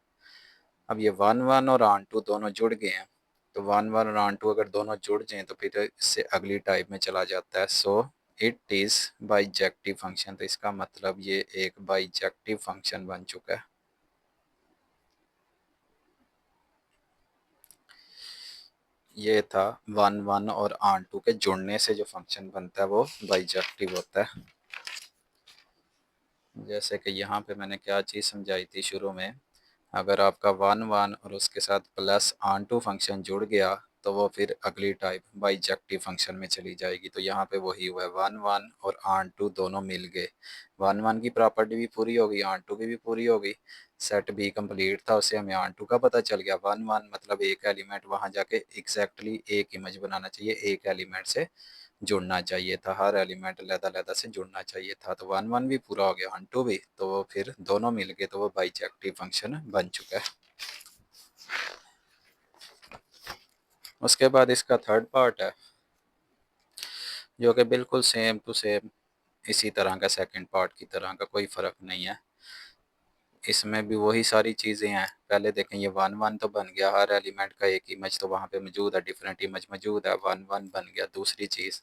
अब ये वन वन और ऑन टू दोनों जुड़ गए हैं, तो वन वन और ऑन टू अगर दोनों जुड़ जाएं तो फिर इससे अगली टाइप में चला जाता है। So it is bijective function, तो इसका मतलब ये एक बाइजेक्टिव फंक्शन बन चुका है। ये था वन वन और ऑन टू के जुड़ने से जो फंक्शन बनता है वो बाइजेक्टिव होता है। जैसे कि यहाँ पे मैंने क्या चीज़ समझाई थी शुरू में, अगर आपका वन वन और उसके साथ प्लस ऑन टू फंक्शन जुड़ गया तो वो फिर अगली टाइप बाइजेक्टिव फंक्शन में चली जाएगी। तो यहाँ पे वही हुआ है, 1 1 और आन टू दोनों मिल गए, 1 1 की प्रॉपर्टी भी पूरी हो गई, आन टू की भी पूरी हो गई। सेट बी कंप्लीट था, उससे हमें आन टू का पता चल गया। 1 1 मतलब एक एलिमेंट वहाँ जाके एग्जैक्टली एक इमेज बनाना चाहिए, एक एलिमेंट से जुड़ना चाहिए था, हर एलिमेंट अलग-अलग से जुड़ना चाहिए था। तो 1 1 भी पूरा हो गया, 1 2 भी, तो वो फिर दोनों मिल गए, तो वो बाइजेक्टिव फंक्शन बन चुका है। उसके बाद इसका थर्ड पार्ट है, जो कि बिल्कुल सेम टू सेम इसी तरह का, सेकंड पार्ट की तरह का, कोई फ़र्क नहीं है। इसमें भी वही सारी चीज़ें हैं। पहले देखें, ये 1 1 तो बन गया, हर एलिमेंट का एक इमेज तो वहाँ पे मौजूद है, डिफरेंट इमेज मौजूद है, 1 1 बन गया। दूसरी चीज़,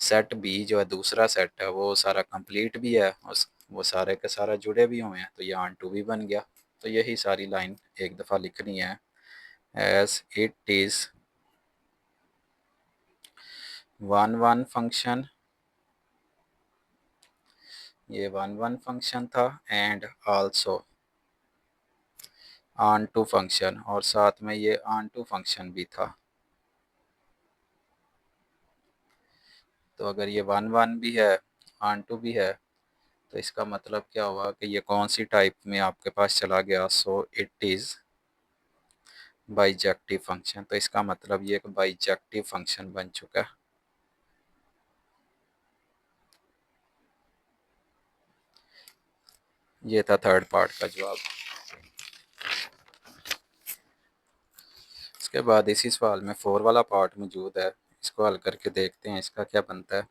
सेट बी जो है दूसरा सेट है, वो सारा कंप्लीट भी है, उस वो सारे के सारा जुड़े भी हुए हैं, तो ये ऑन टू भी बन गया। तो यही सारी लाइन एक दफ़ा लिखनी है, एज इट इज़ 1 1 फंक्शन, ये 1 1 फंक्शन था, and also onto function, और साथ में ये ऑन टू फंक्शन भी था। तो अगर ये 1 1 भी है, ऑन टू भी है, तो इसका मतलब क्या हुआ कि ये कौन सी टाइप में आपके पास चला गया, so it is bijective function. तो इसका मतलब ये एक बाइजेक्टिव फंक्शन बन चुका है। ये था थर्ड पार्ट का जवाब। इसके बाद इसी सवाल में फोर वाला पार्ट मौजूद है, इसको हल करके देखते हैं इसका क्या बनता है।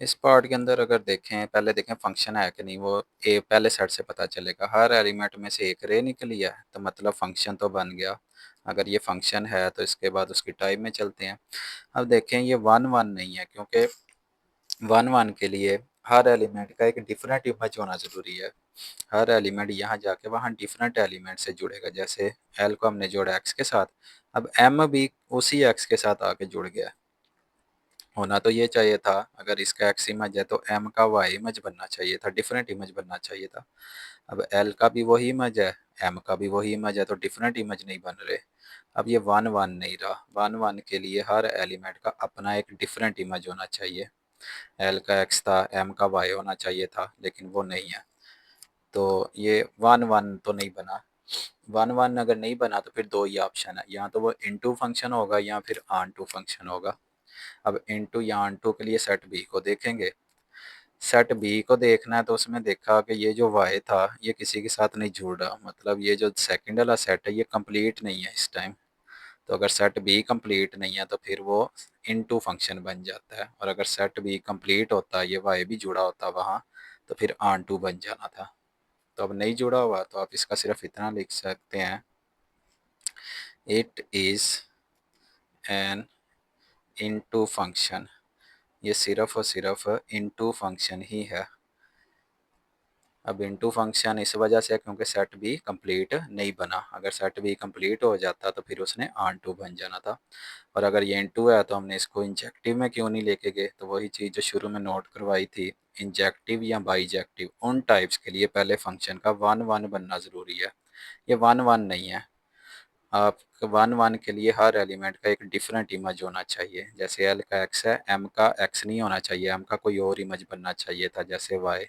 इस पार्ट के अंदर अगर देखें, पहले देखें फंक्शन है कि नहीं, वो ए पहले सेट से पता चलेगा। हर एलिमेंट में से एक रे निकली है, तो मतलब फंक्शन तो बन गया। अगर ये फंक्शन है तो इसके बाद उसकी टाइप में चलते हैं। अब देखें, ये 1 1 नहीं है, क्योंकि 1 1 के लिए हर एलिमेंट का एक डिफरेंट इमेज होना ज़रूरी है। हर एलिमेंट यहाँ जाके वहाँ डिफरेंट एलिमेंट से जुड़ेगा। जैसे एल को हमने जोड़ा एक्स के साथ, अब एम भी उसी एक्स के साथ आके जुड़ गया। होना तो ये चाहिए था, अगर इसका एक्स इमेज है तो एम का वाई इमेज बनना चाहिए था, डिफरेंट इमेज बनना चाहिए था। अब एल का भी वही इमेज है, एम का भी वही इमेज है, तो डिफरेंट इमेज नहीं बन रहे। अब ये 1 1 नहीं रहा, 1 1 के लिए हर एलिमेंट का अपना एक डिफरेंट इमेज होना चाहिए। एल का एक्स था, एम का वाई होना चाहिए था, लेकिन वो नहीं है। तो ये 1 1 तो नहीं बना। 1 1 अगर नहीं बना तो फिर दो ही ऑप्शन है, या तो वो इनटू फंक्शन होगा या फिर ऑन टू फंक्शन होगा। अब इनटू या ऑन टू के लिए सेट बी को देखेंगे। सेट बी को देखना है तो उसमें देखा कि ये जो वाई था ये किसी के साथ नहीं जुड़ रहा, मतलब ये जो सेकंड वाला सेट है ये कंप्लीट नहीं है इस टाइम। तो अगर सेट बी कंप्लीट नहीं है तो फिर वो इनटू फंक्शन बन जाता है, और अगर सेट बी कंप्लीट होता, ये वाई भी जुड़ा होता वहाँ, तो फिर ऑन टू बन जाना था। तो अब नहीं जुड़ा हुआ, तो आप इसका सिर्फ इतना लिख सकते हैं, it is an into function. ये सिर्फ और सिर्फ इनटू फंक्शन ही है। अब इनटू फंक्शन इस वजह से क्योंकि सेट बी कंप्लीट नहीं बना। अगर सेट बी कंप्लीट हो जाता तो फिर उसने ऑन टू बन जाना था। और अगर ये इनटू है तो हमने इसको इंजेक्टिव में क्यों नहीं लेके गए, तो वही चीज़ जो शुरू में नोट करवाई थी, इंजेक्टिव या बाईजेक्टिव उन टाइप्स के लिए पहले फंक्शन का 1 1 बनना ज़रूरी है। ये 1 1 नहीं है। आप 1 1 के लिए हर एलिमेंट का एक डिफरेंट इमेज होना चाहिए। जैसे एल का एक्स है, एम का एक्स नहीं होना चाहिए, एम का कोई और इमेज बनना चाहिए था, जैसे वाई।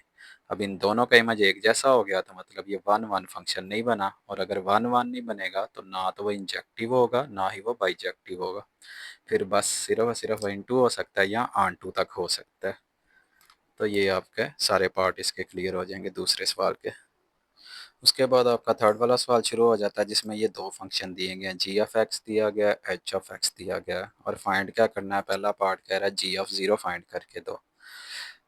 अब इन दोनों का इमेज एक जैसा हो गया तो मतलब ये 1 1 फंक्शन नहीं बना। और अगर 1 1 नहीं बनेगा तो ना तो वो इंजेक्टिव होगा ना ही वो बाइजेक्टिव होगा। फिर बस सिर्फ और सिर्फ इनटू हो सकता है या ऑन टू तक हो सकता है। तो ये आपके सारे पार्ट इसके क्लियर हो जाएंगे दूसरे सवाल के। उसके बाद आपका थर्ड वाला सवाल शुरू हो जाता है, जिसमें ये दो फंक्शन दिए गए हैं, जी ऑफ एक्स दिया गया है, एच ऑफ एक्स दिया गया है, और फाइंड क्या करना है। पहला पार्ट कह रहा है जी ऑफ ज़ीरो फाइंड करके दो।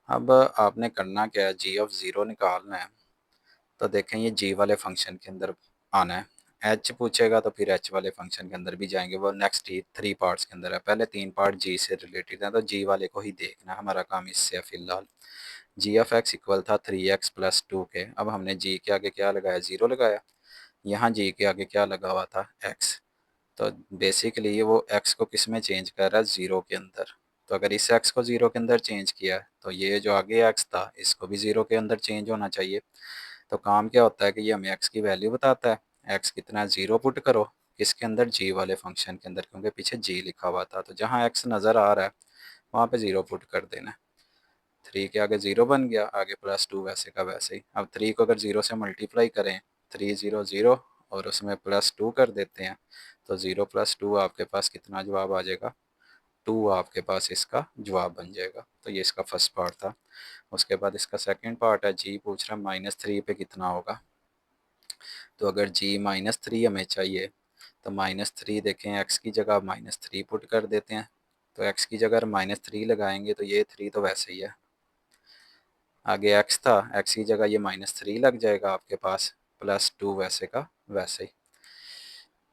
अब आपने करना क्या है, जी ऑफ ज़ीरो निकालना है। तो देखें, ये जी वाले फंक्शन के अंदर आना है। एच पूछेगा तो फिर एच वाले फंक्शन के अंदर भी जाएंगे, वो नेक्स्ट ही थ्री पार्ट्स के अंदर है। पहले तीन पार्ट जी से रिलेटेड है, तो जी वाले को ही देखना है, हमारा काम इससे है फिलहाल। जी ऑफ एक्स इक्वल था 3x+2 के। अब हमने जी के आगे क्या लगाया, ज़ीरो लगाया। यहाँ जी के आगे क्या लगा हुआ था, एक्स। तो बेसिकली ये वो एक्स को किस में चेंज कर रहा है, ज़ीरो के अंदर। तो अगर इस एक्स को ज़ीरो के अंदर चेंज किया है तो ये जो आगे एक्स था इसको भी ज़ीरो के अंदर चेंज होना चाहिए। तो काम क्या होता है कि ये हमें एक्स की वैल्यू बताता है, एक्स कितना है 0 पुट करो, किसके अंदर, जी वाले फंक्शन के अंदर, क्योंकि पीछे जी लिखा हुआ था, तो जहाँ एक्स नज़र आ रहा है वहाँ पे 0 पुट कर देना है। 3 के आगे 0 बन गया, आगे +2 वैसे का वैसे ही। अब 3 को अगर 0 से मल्टीप्लाई करें, 3 0 0 और उसमें +2 कर देते हैं, तो 0 + 2 आपके पास कितना जवाब आ जाएगा, 2 आपके पास इसका जवाब बन जाएगा। तो ये इसका फर्स्ट पार्ट था। उसके बाद इसका सेकंड पार्ट है, जी पूछ रहा है -3 पे कितना होगा। तो अगर जी -3 हमें चाहिए, तो -3 देखें, एक्स की जगह -3 पुट कर देते हैं। तो एक्स की जगह -3 लगाएंगे तो ये 3 तो वैसे ही है, आगे एक्स था, एक्स की जगह ये -3 लग जाएगा आपके पास, +2 वैसे का वैसे ही।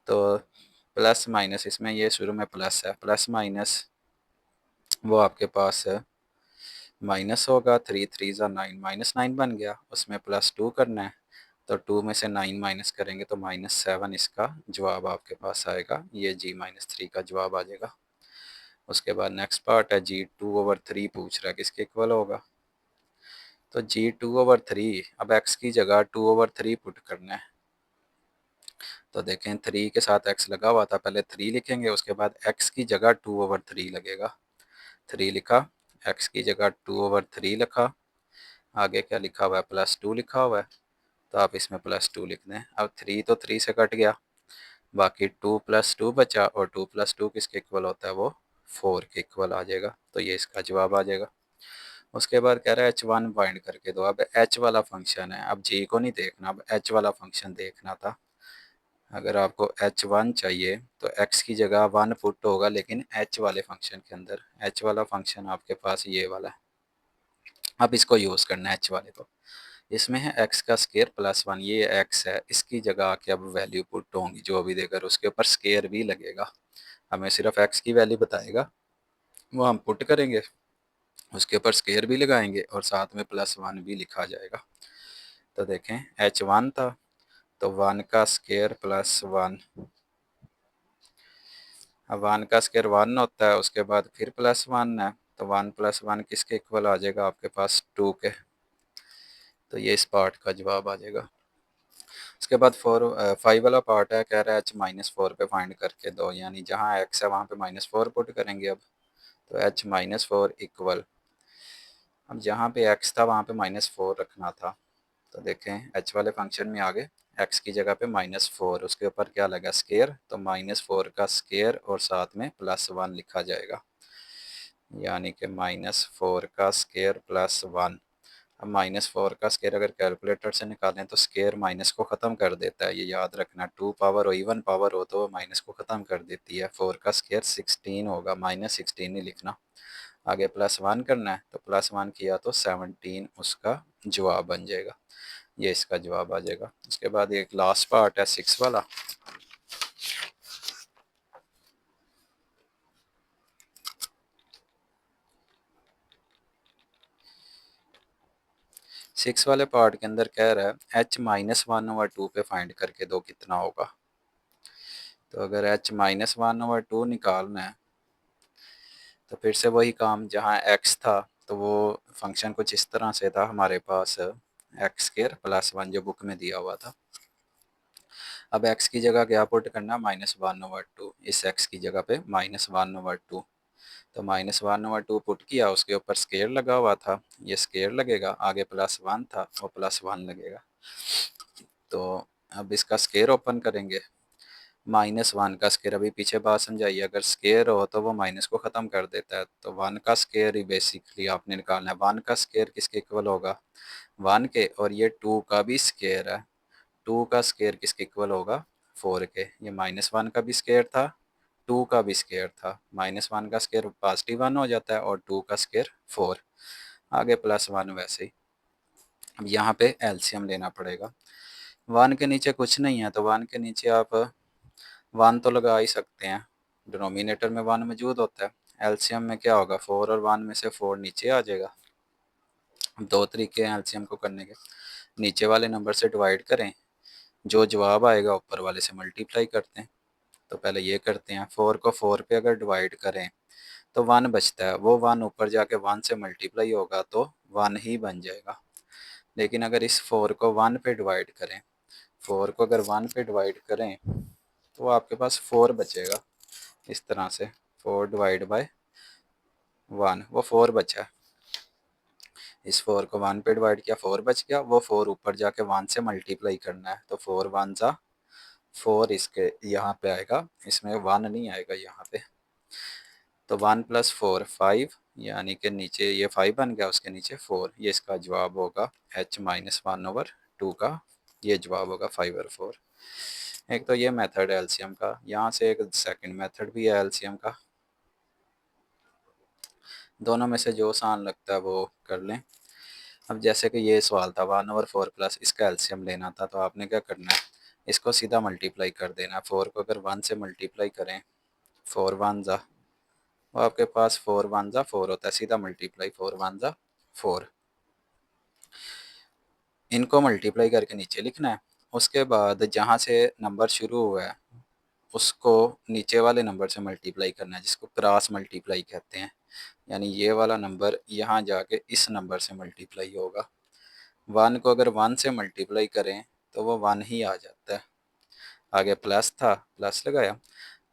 तो प्लस माइनस इसमें ये शुरू में प्लस है, प्लस माइनस वो आपके पास है माइनस होगा, 3 3 ज़ा 9, -9 बन गया, उसमें +2 करना है, तो 2 में से 9 माइनस करेंगे तो -7 इसका जवाब आपके पास आएगा। ये जी -3 का जवाब आ जाएगा। उसके बाद नेक्स्ट पार्ट है, जी 2/3 पूछ रहा है किसके इक्वल होगा। तो जी 2/3, अब एक्स की जगह 2/3 पुट करना है। तो देखें 3 के साथ एक्स लगा हुआ था, पहले 3 लिखेंगे, उसके बाद एक्स की जगह 2/3 लगेगा। 3 लिखा, एक्स की जगह 2/3 लिखा, आगे क्या लिखा हुआ है, +2 लिखा हुआ है, तो आप इसमें +2 लिख दें। अब 3 तो 3 से कट गया, बाकी 2 + 2 बचा, और 2 + 2 किसके इक्वल होता है, वो 4 के इक्वल आ जाएगा। तो ये इसका जवाब आ जाएगा। उसके बाद कह रहा है H1 फाइंड करके दो। अब H वाला फंक्शन है, अब G को नहीं देखना, अब H वाला फंक्शन देखना था। अगर आपको H1 चाहिए तो x की जगह 1 पुट होगा, लेकिन H वाले फंक्शन के अंदर। H वाला फंक्शन आपके पास ये वाला है, अब इसको यूज़ करना है H वाले को। इसमें है x का स्केयर +1, ये x है, इसकी जगह आके अब वैल्यू पुट होंगी जो भी देकर, उसके ऊपर स्केयर भी लगेगा। हमें सिर्फ x की वैल्यू बताएगा, वो हम पुट करेंगे, उसके ऊपर स्केयर भी लगाएंगे और साथ में +1 भी लिखा जाएगा। तो देखें H1 था, तो 1 का स्केयर +1, अब 1 का स्केयर 1 होता है, उसके बाद फिर +1 है, तो 1 + 1 किसके इक्वल आ जाएगा आपके पास, 2 के। तो ये इस पार्ट का जवाब आ जाएगा। उसके बाद 5 वाला पार्ट है, कह रहा है H-4 पे फाइंड करके दो, यानी जहाँ x है वहाँ पे -4 पुट करेंगे अब। तो H-4 इक्वल, अब जहाँ पे x था वहाँ पे -4 रखना था। तो देखें h वाले फंक्शन में आगे x की जगह पे -4, उसके ऊपर क्या लगा, स्केयर, तो -4 का स्केयर और साथ में +1 लिखा जाएगा, यानी कि -4 का स्केयर +1। अब -4 का स्केयर अगर कैलकुलेटर से निकालें तो स्केयर माइनस को ख़त्म कर देता है, ये याद रखना। 2 पावर हो, इवन पावर हो, तो माइनस को ख़त्म कर देती है। 4 का स्केयर 16 होगा, -16 नहीं लिखना। आगे +1 करना है, तो +1 किया तो 17 उसका जवाब बन जाएगा। ये इसका जवाब आ जाएगा। उसके बाद एक लास्ट पार्ट है 6 वाला। 6 वाले पार्ट के अंदर कह रहा है H-1/2 पे फाइंड करके दो कितना होगा। तो अगर H-1/2 निकालना है, तो फिर से वही काम, जहाँ x था तो वो फंक्शन कुछ इस तरह से था हमारे पास, x² +1 जो बुक में दिया हुआ था। अब x की जगह क्या पुट करना, -1/2, इस x की जगह पे -1/2। तो -1/2 पुट किया, उसके ऊपर स्केयर लगा हुआ था, ये स्केयर लगेगा, आगे +1 था और +1 लगेगा। तो अब इसका स्केयर ओपन करेंगे, -1 का स्केयर, अभी पीछे बात समझाइए, अगर स्केयर हो तो वो माइनस को ख़त्म कर देता है, तो 1 का स्केयर ही बेसिकली आपने निकालना है। 1 का स्केयर किसके इक्वल होगा, 1 के, और ये 2 का भी स्केयर है, 2 का स्केयर किसके इक्वल होगा, 4 के। ये -1 का भी स्केयर था, 2 का भी स्केयर था, -1 का स्केयर +1 हो जाता है और 2 का स्केयर 4, आगे +1 वैसे ही। अब यहाँ पे एलसीएम लेना पड़ेगा। 1 के नीचे कुछ नहीं है, तो 1 के नीचे आप 1 तो लगा ही सकते हैं, डिनोमिनेटर में 1 मौजूद होता है। एलसीएम में क्या होगा, 4 और 1 में से 4 नीचे आ जाएगा। दो तरीके हैं एलसीएम को करने के, नीचे वाले नंबर से डिवाइड करें, जो जवाब आएगा ऊपर वाले से मल्टीप्लाई करते हैं। तो पहले ये करते हैं, 4 को 4 पे अगर डिवाइड करें तो 1 बचता है, वो 1 ऊपर जाके 1 से मल्टीप्लाई होगा तो 1 ही बन जाएगा। लेकिन अगर इस 4 को 1 पे डिवाइड करें 4 को अगर 1 पे डिवाइड करें तो आपके पास 4 बचेगा इस तरह से। 4 डिवाइड बाय 1, वो 4 बचा। इस 4 को 1 पे डिवाइड किया, 4 बच गया। वो 4 ऊपर जाके 1 से मल्टीप्लाई करना है, तो 4 1 जा 4 इसके यहाँ पे आएगा, इसमें 1 नहीं आएगा यहाँ पे। तो 1 + 4 5, यानी कि नीचे ये 5 बन गया, उसके नीचे 4। ये इसका जवाब होगा h-1/2 का, ये जवाब होगा 5/4। एक तो ये मेथड है एलसीएम का। यहाँ से एक सेकंड मेथड भी है एलसीएम का। दोनों में से जो आसान लगता है वो कर लें। अब जैसे कि ये सवाल था 1/4 प्लस इसका एलसीएम लेना था, तो आपने क्या करना है, इसको सीधा मल्टीप्लाई कर देना है। 4 को अगर 1 से मल्टीप्लाई करें, 4 1 जा, वो आपके पास 4 1 जा 4 होता है, सीधा मल्टीप्लाई 4 1 जा 4। इनको मल्टीप्लाई करके नीचे लिखना है। उसके बाद जहाँ से नंबर शुरू हुआ है उसको नीचे वाले नंबर से मल्टीप्लाई करना है, जिसको क्रॉस मल्टीप्लाई कहते हैं। यानी ये वाला नंबर यहाँ जाके इस नंबर से मल्टीप्लाई होगा। 1 को अगर 1 से मल्टीप्लाई करें तो वो 1 ही आ जाता है। आगे प्लस था, प्लस लगाया।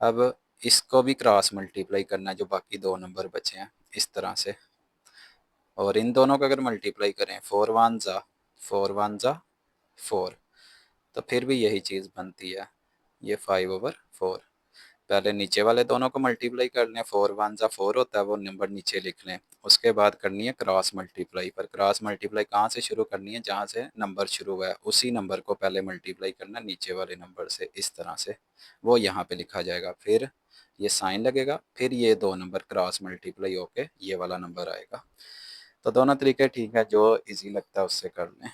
अब इसको भी क्रॉस मल्टीप्लाई करना है, जो बाकी दो नंबर बचे हैं, इस तरह से। और इन दोनों को अगर मल्टीप्लाई करें, 4 1 जा 4 1 जा 4, तो फिर भी यही चीज़ बनती है, ये 5/4। पहले नीचे वाले दोनों को मल्टीप्लाई कर लें, 4 1 जा 4 होता है, वो नंबर नीचे लिख लें। उसके बाद करनी है क्रॉस मल्टीप्लाई। पर क्रॉस मल्टीप्लाई कहाँ से शुरू करनी है, जहाँ से नंबर शुरू हुआ है उसी नंबर को पहले मल्टीप्लाई करना नीचे वाले नंबर से, इस तरह से। वो यहाँ पे लिखा जाएगा, फिर ये साइन लगेगा, फिर ये दो नंबर क्रॉस मल्टीप्लाई होके ये वाला नंबर आएगा। तो दोनों तरीके ठीक है, जो इजी लगता है उससे कर लें।